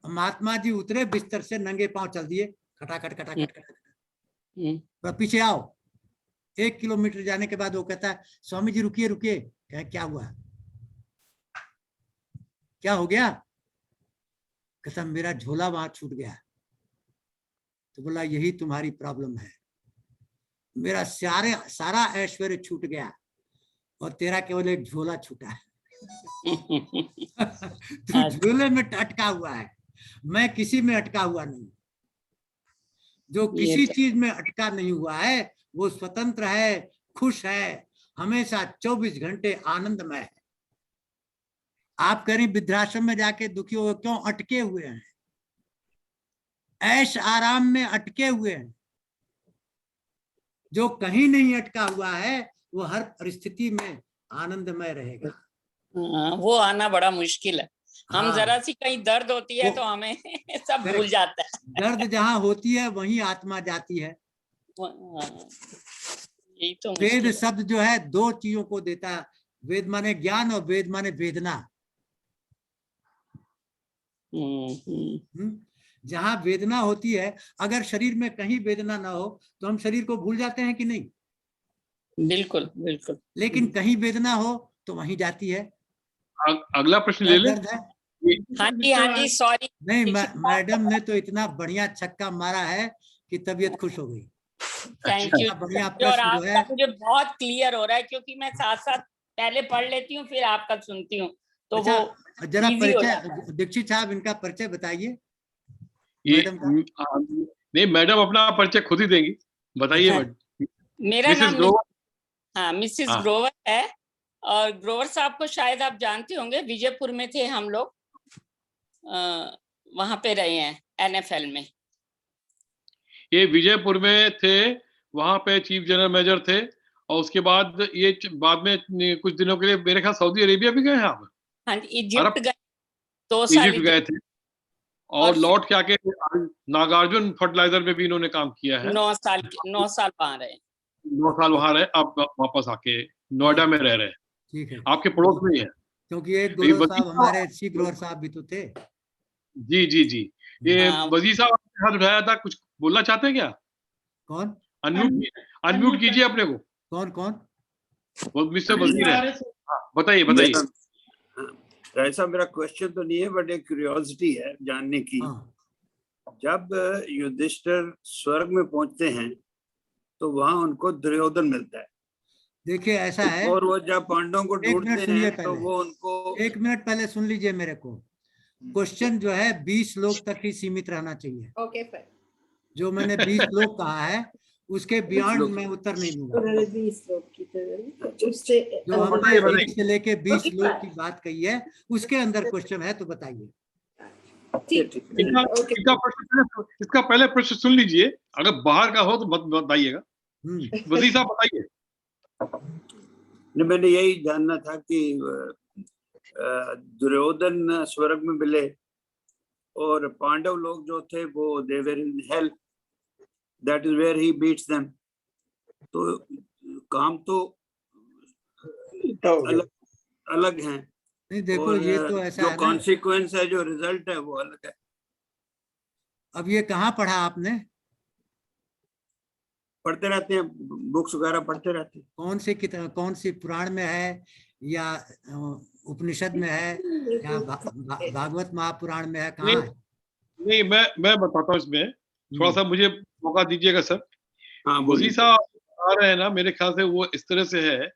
महात्मा जी उतरे बिस्तर से, नंगे पांव चल दिए, खटाखट खटाखट खटाखट, पीछे आओ। 1 किलोमीटर जाने के बाद वो कहता है स्वामी जी रुकिए रुकिए। क्या हुआ, क्या हो गया? कहता मेरा झोला वहां छूट गया। तो बोला यही तुम्हारी प्रॉब्लम है, मेरा सारा ऐश्वर्य छूट गया और तेरा केवल एक झोला छूटा है। तू झोले में अटका हुआ है, मैं किसी में अटका हुआ नहीं। जो किसी चीज में अटका नहीं हुआ है वो स्वतंत्र है, खुश है, हमेशा 24 घंटे आनंदमय है। आप कह रही वृद्धाश्रम में जाके दुखी हो, क्यों? अटके हुए हैं, ऐश आराम में अटके हुए हैं। जो कहीं नहीं अटका हुआ है वो हर परिस्थिति में आनंदमय रहेगा। वो आना बड़ा मुश्किल है। हम हाँ। जरा सी कहीं दर्द होती है वो- तो हमें सब Correct. भूल जाता है। दर्द जहाँ होती है वहीं आत्मा जाती है। यही तो वेद मुश्किल है। शब्द जो है दो चीजों को देता है, वेद माने ज्ञान और वेद माने वेदना। जहाँ वेदना होती है, अगर शरीर में कहीं वेदना ना हो तो हम शरीर को भूल जाते हैं कि नहीं? बिल्कुल बिल्कुल। लेकिन कहीं वेदना हो तो वहीं जाती है। अगला प्रश्न ले ले। दर्द है। हाँ जी सॉरी। नहीं, मैडम ने तो इतना बढ़िया छक्का मारा है कि तबीयत खुश हो गई। Thank you. बढ़िया और प्रश्न जो है। आपका मुझे बहुत क्लियर हो रहा है, क्योंकि मैं साथ साथ पहले पढ़ लेती हूँ फिर आपका सुनती हूँ, तो अच्छा, वो जरा इजी हो जाता परिचय, दीक्षित साहब इनका परिचय बताइए। ये मैडम का। नहीं, मैडम अपना परिचय खुद ही देंगी, बताइए अच्छा। मैडम। मेरा मिसेस नाम ग्रोवर। हाँ मिसेस हाँ। ग्रोवर है। और ग्रोवर साहब को शायद आप जानते होंगे, विजयपुर में थे हम लोग, वहां पे रहे हैं NFL में। ये विजयपुर में थे, वहां पे चीफ जनरल मैनेजर थे, और उसके बाद ये बाद में कुछ दिनों के लिए मेरे ख्याल सऊदी अरेबिया भी गए हैं आप? हाँ जी, इजिप्ट गए 2 साल। इजिप्ट गए थे, और लौट के आके नागार्जुन फर्टिलाइजर में भी इन्होंने काम किया है। 9 साल वहां रहे। 9 साल वहां रहे, अब वापस आके नोएडा में रह रहे हैं। ठीक है, आपके पड़ोस में ही है। क्योंकि एक ये ग्रोवर साहब हमारे सी ग्रोवर साहब भी तो थे। जी जी जी। ये हाँ। वजीर साहब आपके हाथ उठाया था, कुछ बोलना चाहते हैं क्या? कौन? अनम्यूट कीजिए अपने को। कौन कौन? वो मिस्टर वजीर है। हाँ, बताइए बताइए। ऐसा मेरा क्वेश्चन तो नहीं है, बट एक क्यूरियोसिटी है जानने की। हाँ। जब युधिष्ठिर स्वर्ग में पहुंचते हैं तो वहां उनको दुर्योधन मिलता है। देखिए ऐसा है, और वो जब पांडवों को एक मिनट ढूंढते सुनिए हैं तो पहले। वो उनको 1 मिनट पहले सुन लीजिए मेरे को। क्वेश्चन जो है 20 लोग तक ही सीमित रहना चाहिए। Okay fine. जो मैंने 20 लोग कहा है उसके बियॉन्ड मैं उत्तर नहीं दूंगा। 20 लोग की तरह उससे जो हमने 1 से लेके 20 लोग की बात कही है उसके अंदर क्वेश्चन है, तो बताइए। ठीक। ओके। इसका पहले प्रश्न सुन लीजिए, अगर बाहर का हो तो बताइएगा। वजीर साहब बताइए। मैंने यही जानना था कि दुर्योधन स्वर्ग में मिले और पांडव लोग जो थे वो they were in hell, that is where he beats them. तो काम तो अलग अलग हैं। नहीं देखो, और ये तो ऐसा जो है ना, कॉन्सिक्वेंस है, जो रिजल्ट है वो अलग है। अब ये कहाँ पढ़ा आपने? पढ़ते रहते हैं, बुक्स वगैरह पढ़ते रहते हैं। कौन सी किताब, कौन सी पुराण में है या उपनिषद में है या भागवत महापुराण में है, कहाँ है? नहीं, मैं बताता हूँ इसमें, थोड़ा सा मुझे मौका दीजिएगा सर। हाँ, वजीर साहब आ रहे हैं ना, मेरे ख्याल से वो इस तरह से है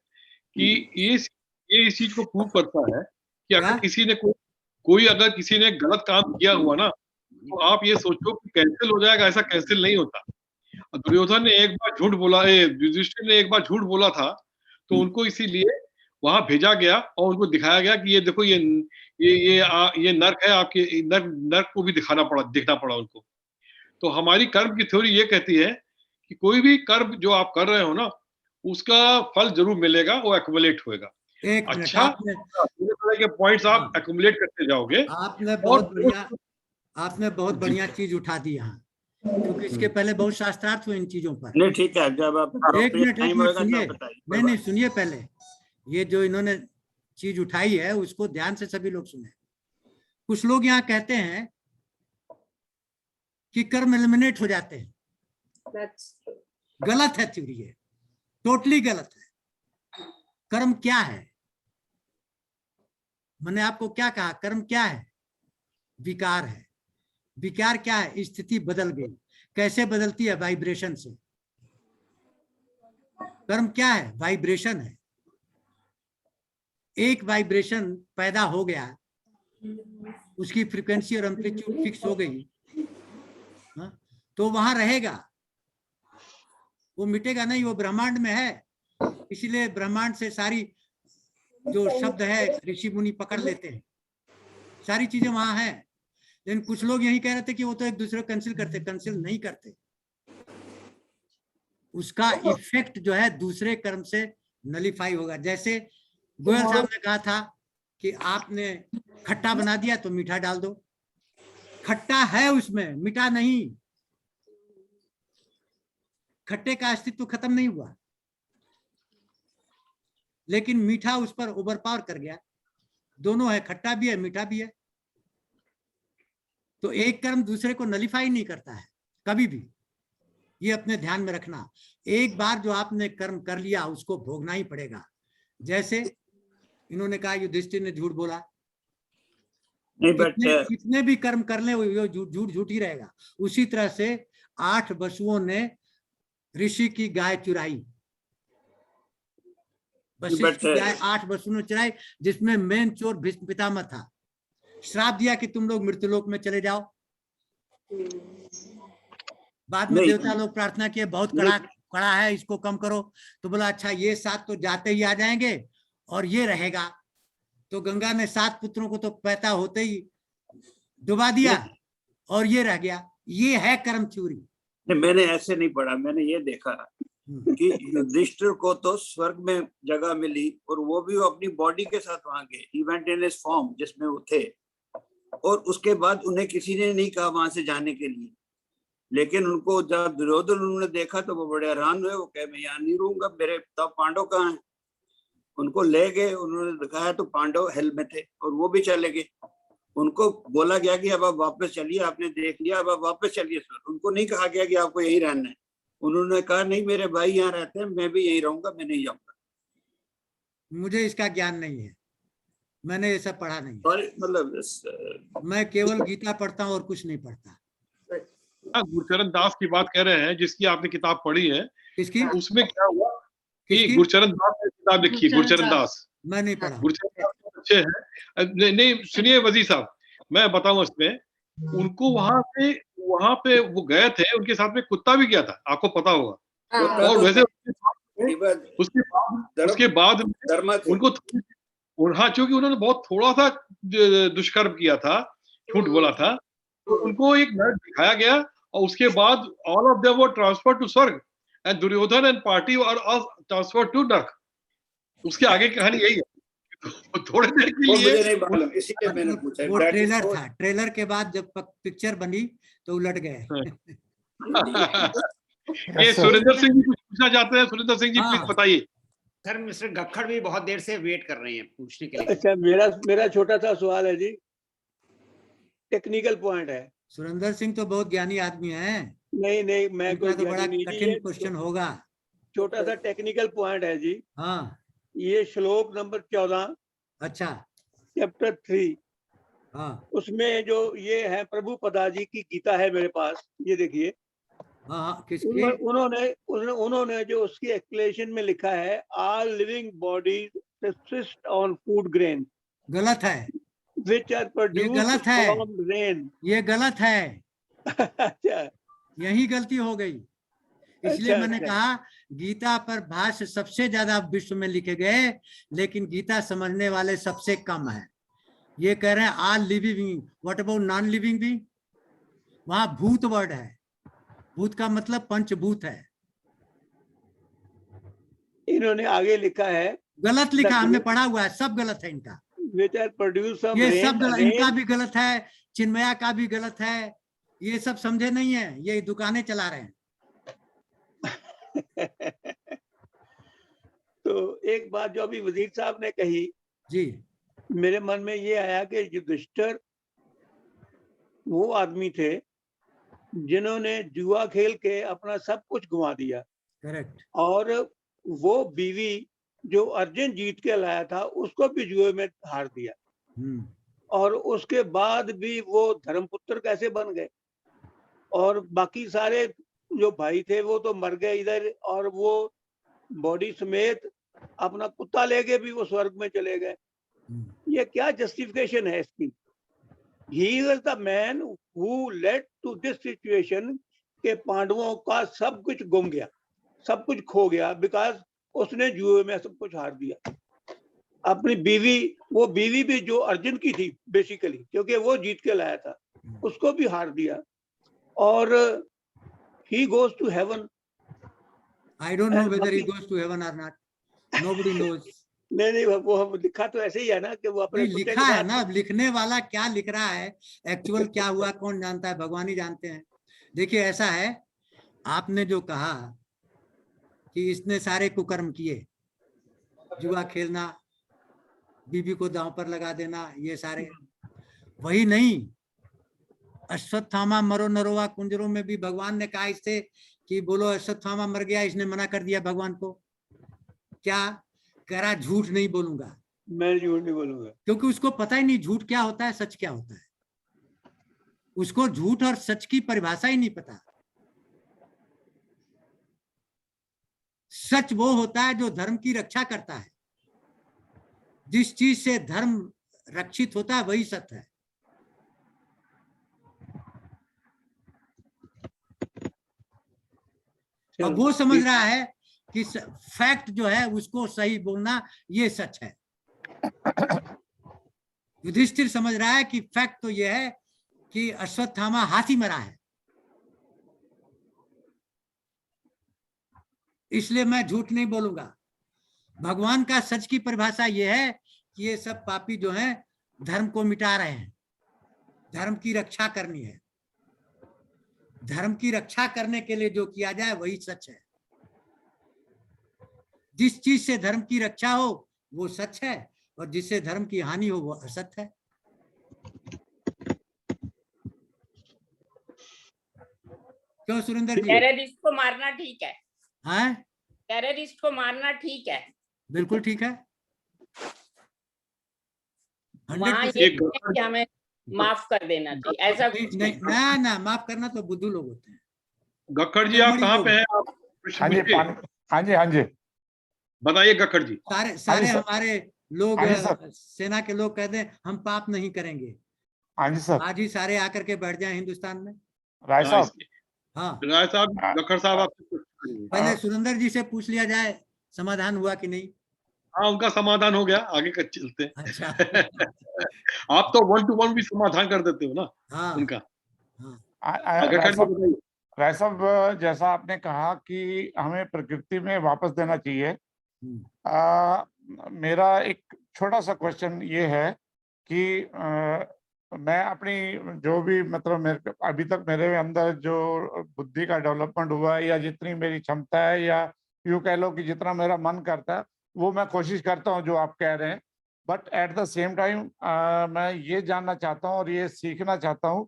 कि ये इस चीज को प्रूव करता है कि अगर किसी ने कोई अगर किसी ने गलत काम किया हुआ ना, तो आप ये सोचो कि कैंसिल हो जाएगा, ऐसा कैंसिल नहीं होता। दुर्योधन ने एक बार झूठ बोला, युधिष्ठिर ने एक बार झूठ बोला था, तो उनको इसीलिए वहां भेजा गया और उनको दिखाया गया कि ये देखो ये नर्क है, आपके नर्क को भी देखना पड़ा उनको। तो हमारी कर्म की थ्योरी ये कहती है कि कोई भी कर्म जो आप कर रहे हो ना, उसका फल जरूर मिलेगा, वो एक्युमुलेट होएगा। अच्छा, तरह के पॉइंट्स आप एक्युमुलेट करते जाओगे। आपने बहुत बढ़िया चीज उठा दी यहाँ, क्योंकि इसके पहले बहुत शास्त्रार्थ हुए इन चीजों पर। नहीं, ठीक है, जब आप 1 मिनट सुनिए। नहीं सुनिए पहले, ये जो इन्होंने चीज उठाई है उसको ध्यान से सभी लोग सुने। कुछ लोग यहाँ कहते हैं कि कर्म एलिमिनेट हो जाते हैं। गलत है थ्योरी, ये टोटली गलत है। कर्म क्या है? मैंने आपको क्या कहा? कर्म क्या है? विकार है। विकार क्या है? स्थिति बदल गई। कैसे बदलती है? वाइब्रेशन से। कर्म क्या है? वाइब्रेशन है। एक वाइब्रेशन पैदा हो गया, उसकी फ्रीक्वेंसी और एम्पलीट्यूड फिक्स हो गई, तो वहां रहेगा, वो मिटेगा नहीं, वो ब्रह्मांड में है। इसीलिए ब्रह्मांड से सारी जो शब्द है ऋषि मुनि पकड़ लेते हैं। सारी चीजें वहां है। लेकिन कुछ लोग यही कह रहे थे कि वो तो एक दूसरे को कैंसिल करते, कैंसिल नहीं करते। उसका इफेक्ट जो है दूसरे कर्म से नलीफाई होगा। जैसे गोयल साहब ने कहा था कि आपने खट्टा बना दिया तो मीठा डाल दो, खट्टा है उसमें, मीठा नहीं, खट्टे का अस्तित्व खत्म नहीं हुआ, लेकिन मीठा उस पर ओवर पावर कर गया। दोनों है, खट्टा भी है मीठा भी है। तो एक कर्म दूसरे को नलीफाई नहीं करता है कभी भी, ये अपने ध्यान में रखना। एक बार जो आपने कर्म कर लिया उसको भोगना ही पड़ेगा। जैसे इन्होंने कहा युधिष्ठिर ने झूठ बोला, नहीं बट कितने भी कर्म कर ले वो झूठ ही रहेगा। उसी तरह से 8 वसुओं ने ऋषि की गाय चुराई, वशिष्ठ की गाय 8 वसुओं ने चुराई, जिसमें मेन चोर भीष्म पितामह था। श्राप दिया कि तुम लोग मृत्युलोक में चले जाओ। बाद में देवता लोग प्रार्थना किए, बहुत कड़ा है, इसको कम करो। तो बोला अच्छा ये 7 तो जाते ही आ जाएंगे और ये रहेगा। तो गंगा ने 7 पुत्रों को तो पैदा होते ही डुबा दिया और ये रह गया। ये है कर्म चोरी। मैंने ऐसे नहीं पढ़ा, मैंने ये देखा कि युधिष्ठिर को तो स्वर्ग में जगह मिली और वो भी अपनी बॉडी के साथ वहां गए, इवेंट इन हिज फॉर्म जिसमें वो थे, और उसके बाद उन्हें किसी ने नहीं कहा वहां से जाने के लिए। लेकिन उनको जब दुर्योधन उन्होंने देखा तो वो बड़े हैरान हुए, वो कहे मैं यहाँ नहीं रहूंगा, मेरे तब पांडव कहाँ हैं। उनको ले गए, उन्होंने दिखाया तो पांडव हेल में थे और वो भी चले गए। उनको बोला गया कि अब आप वापस चलिए, आपने देख लिया, अब आप वापस चलिए सर। उनको नहीं कहा गया कि आपको यही रहना है। उन्होंने कहा नहीं मेरे भाई यहाँ रहते हैं, मैं भी यहीं रहूंगा, मैं नहीं जाऊंगा। मुझे इसका ज्ञान नहीं है, मैंने ये सब पढ़ा नहीं। मतलब मैं केवल गीता पढ़ता हूँ और कुछ नहीं पढ़ता। गुरचरण दास की बात कह रहे हैं जिसकी आपने किताब पढ़ी है। किसकी? उसमें क्या हुआ कि गुरचरण दास ने किताब लिखी, गुरचरण दास। मैं नहीं पढ़ा। गुरचरण दास अच्छे हैं। नहीं सुनिए वजीर साहब, मैं बताऊं इसमें, उनको वहां पे वो गए थे, उनके साथ में कुत्ता भी गया था, आपको पता होगा। और वैसे उसके बाद उनको हाँ, चूंकि उन्होंने बहुत थोड़ा सा दुष्कर्म किया था, झूठ बोला था, तो उनको एक नरक दिखाया गया और उसके बाद all of them were transfer to swarg and Duryodhana and party are transfer to narak. उसके आगे की कहानी यही है। थोड़ी देर के लिए इसीलिए मैंने पूछा। वो ट्रेलर था, ट्रेलर के बाद जब पिक्चर बनी तो उलट गए। ये सुरेंद्र सिंह जी कुछ पूछना चाहते हैं। सुरेंद्र सिंह जी प्लीज बताइए। सर मिस्टर गक्खड़ भी बहुत देर से वेट कर रहे हैं पूछने के लिए। अच्छा, मेरा छोटा सा सवाल है जी, टेक्निकल पॉइंट है। सुरेंद्र सिंह तो बहुत ज्ञानी आदमी है। नहीं मैं कोई तो बड़ा कठिन क्वेश्चन होगा। छोटा सा टेक्निकल पॉइंट है जी। हाँ, ये श्लोक नंबर 14, अच्छा, चैप्टर 3, हाँ, उसमें जो ये है प्रभु पदा जी की गीता है मेरे पास, ये देखिए। हाँ, किसकी? उन्होंने जो उसकी एक्सप्लेनेशन में लिखा है, all living bodies subsist on food grain. गलत है, which are produced from rain। ये गलत है। अच्छा, यही गलती हो गई। इसलिए मैंने कहा गीता पर भाष्य सबसे ज्यादा विश्व में लिखे गए, लेकिन गीता समझने वाले सबसे कम है। ये कह रहे हैं all living being, what about non living being? वहां भूत वर्ड है, भूत का मतलब पंचभूत है। इन्होंने आगे लिखा है, गलत लिखा, हमने पढ़ा हुआ है, सब गलत है इनका। ये सब गलत, इनका भी गलत है, चिन्मया का भी गलत है। ये सब समझे नहीं है, ये दुकानें चला रहे हैं। तो एक बात जो अभी वजीर साहब ने कही जी, मेरे मन में ये आया कि युधिष्ठिर वो आदमी थे जिन्होंने जुआ खेल के अपना सब कुछ गंवा दिया। करेक्ट। और वो बीवी जो अर्जुन जीत के लाया था उसको भी जुए में हार दिया। और उसके बाद भी वो धर्मपुत्र कैसे बन गए? और बाकी सारे जो भाई थे वो तो मर गए इधर, और वो बॉडी समेत अपना कुत्ता लेके भी वो स्वर्ग में चले गए। ये क्या जस्टिफिकेशन है इसकी? He was the man who led to this situation के पांडवों का सब कुछ गुम गया, सब कुछ खो गया, बिकॉज उसने जुए में सब कुछ हार दिया। अपनी बीवी वो बीवी भी जो अर्जुन की थी बेसिकली, क्योंकि वो जीत के लाया था, उसको भी हार दिया। और he goes to heaven. I don't know whether he goes to heaven or not. Nobody knows. नहीं, वो हम लिखा तो ऐसे ही है ना कि वो अपने नहीं, लिखा है ना, लिखने वाला क्या लिख रहा है, एक्चुअल क्या हुआ कौन जानता है, भगवान ही जानते हैं। देखिए ऐसा है, आपने जो कहा कि इसने सारे कुकर्म किए, जुआ खेलना, बीबी को दांव पर लगा देना, ये सारे, वही नहीं, अश्वत्थामा मरो नरोवा कुंजरों में भी भगवान ने कहा इससे कि बोलो अश्वत्थामा मर गया, इसने मना कर दिया भगवान को, क्या कह रहा, झूठ नहीं बोलूंगा, मैं झूठ नहीं बोलूंगा, क्योंकि उसको पता ही नहीं झूठ क्या होता है, सच क्या होता है। उसको झूठ और सच की परिभाषा ही नहीं पता। सच वो होता है जो धर्म की रक्षा करता है। जिस चीज से धर्म रक्षित होता है वही सत्य है। अब वो समझ रहा है कि फैक्ट जो है उसको सही बोलना ये सच है। युधिष्ठिर समझ रहा है कि फैक्ट तो ये है कि अश्वत्थामा हाथी मरा है, इसलिए मैं झूठ नहीं बोलूंगा। भगवान का सच की परिभाषा ये है कि ये सब पापी जो हैं धर्म को मिटा रहे हैं, धर्म की रक्षा करनी है। धर्म की रक्षा करने के लिए जो किया जाए वही सच है। जिस चीज से धर्म की रक्षा हो वो सच है, और जिससे धर्म की हानि हो वो असत्य है। क्यों सुरेंद्र जी? टेररिस्ट को मारना ठीक है? हाँ, टेररिस्ट को मारना ठीक है, बिल्कुल ठीक है। वहाँ ये कि हमें माफ कर देना चाहिए, ऐसा कुछ नहीं, ना ना, माफ करना तो बुद्धू लोग होते हैं। गक्खड़ जी आप कहाँ पे हैं? आप हाँ जी, हाँ जी, हाँ जी, बताइए गक्खड़ जी। सारे हमारे लोग, सेना के लोग कहते हैं हम पाप नहीं करेंगे। हाँ जी सर, आज ही सारे आकर के बैठ जाए हिंदुस्तान में। राय साहब, हाँ राय साहब, गक्खड़ साहब आप पहले सुरेंद्र जी से पूछ लिया जाए समाधान हुआ कि नहीं। हाँ, उनका समाधान हो गया, आगे का चलते हैं। अच्छा आप तो 1 to 1 भी समाधान कर देते हो ना। हाँ उनका। हाँ राय साहब, जैसा आपने कहा कि हमें प्रकृति में वापस देना चाहिए, मेरा एक छोटा सा क्वेश्चन ये है कि मैं अपनी जो भी मतलब मेरे अभी तक मेरे अंदर जो बुद्धि का डेवलपमेंट हुआ है, या जितनी मेरी क्षमता है, या यूँ कह लो कि जितना मेरा मन करता है, वो मैं कोशिश करता हूँ जो आप कह रहे हैं। But at the same time मैं ये जानना चाहता हूँ और ये सीखना चाहता हूँ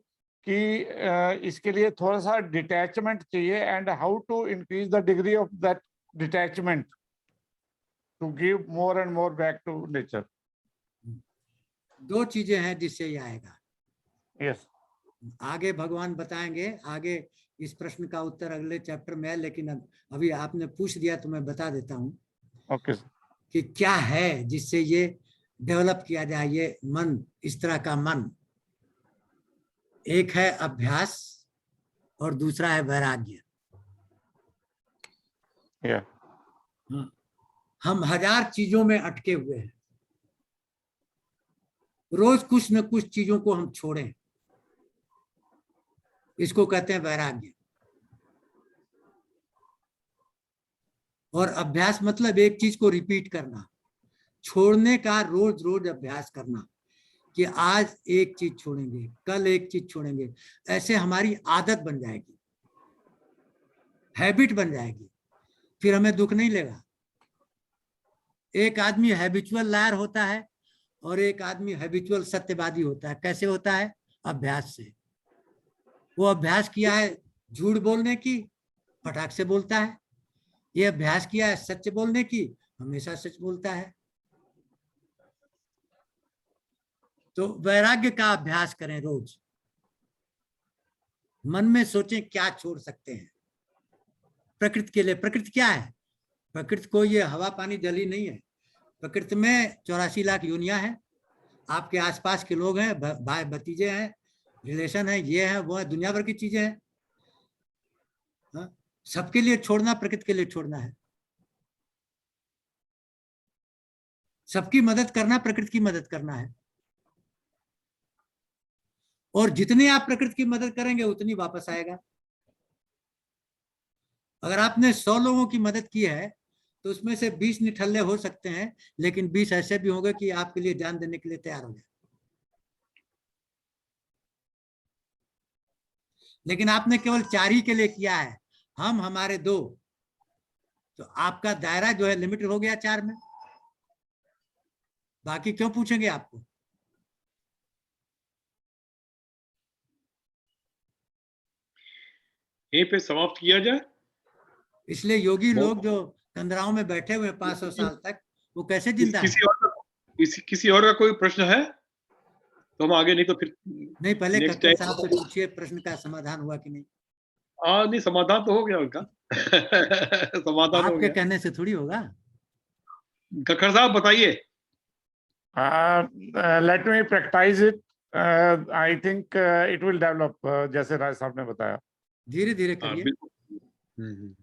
कि इसके लिए थोड़ा सा डिटैचमेंट चाहिए, and how to increase the degree of that detachment to give more and more back to nature. दो चीजें हैं जिससे ये आएगा। यस, आगे भगवान बताएंगे, आगे इस प्रश्न का उत्तर अगले चैप्टर में है, लेकिन अभी आपने पूछ दिया तो मैं बता देता हूँ ओके, कि क्या है जिससे ये डेवलप किया जाए, ये मन, इस तरह का मन। एक है अभ्यास और दूसरा है वैराग्य। हम 1000 चीजों में अटके हुए हैं, रोज कुछ न कुछ चीजों को हम छोड़ें, इसको कहते हैं वैराग्य। और अभ्यास मतलब एक चीज को रिपीट करना, छोड़ने का रोज रोज अभ्यास करना कि आज एक चीज छोड़ेंगे, कल एक चीज छोड़ेंगे। ऐसे हमारी आदत बन जाएगी, हैबिट बन जाएगी, फिर हमें दुख नहीं लेगा। एक आदमी हैबिचुअल लायर होता है और एक आदमी हैबिचुअल सत्यवादी होता है। कैसे होता है? अभ्यास से। वो अभ्यास किया है झूठ बोलने की, फटाक से बोलता है। ये अभ्यास किया है सच बोलने की, हमेशा सच बोलता है। तो वैराग्य का अभ्यास करें रोज। मन में सोचें क्या छोड़ सकते हैं प्रकृति के लिए। प्रकृति क्या है? प्रकृति को ये हवा पानी जल ही नहीं है। प्रकृति में 84 लाख योनियां हैं, आपके आसपास के लोग हैं, भाई भतीजे हैं, रिलेशन है, ये है वो है, दुनिया भर की चीजें हैं। सबके लिए छोड़ना, प्रकृति के लिए छोड़ना है। सबकी मदद करना प्रकृति की मदद करना है, और जितने आप प्रकृति की मदद करेंगे उतनी वापस आएगा। अगर आपने 100 लोगों की मदद की है तो उसमें से 20 निठल्ले हो सकते हैं, लेकिन 20 ऐसे भी होंगे कि आपके लिए जान देने के लिए तैयार हो जाए। लेकिन आपने केवल 4 ही के लिए किया है, हम हमारे 2, तो आपका दायरा जो है लिमिटेड हो गया 4 में। बाकी क्यों पूछेंगे आपको? यहीं पे समाप्त किया जाए। इसलिए योगी लोग जो कंदराओं में बैठे हुए 500 साल तक, वो कैसे जिंदा है? किसी और का कोई प्रश्न है तो हम आगे, नहीं तो फिर नहीं, पहले कक्कर साहब से पूछिए प्रश्न का समाधान हुआ कि नहीं। हाँ, नहीं समाधान तो हो गया उनका। समाधान हो आपके गया। कहने से थोड़ी होगा। कक्कर साहब बताइए। Let me practice it, I think it will develop, जैसे राज साहब ने बताया। धीरे धीरे हाँ, करिए। बिल्कुल।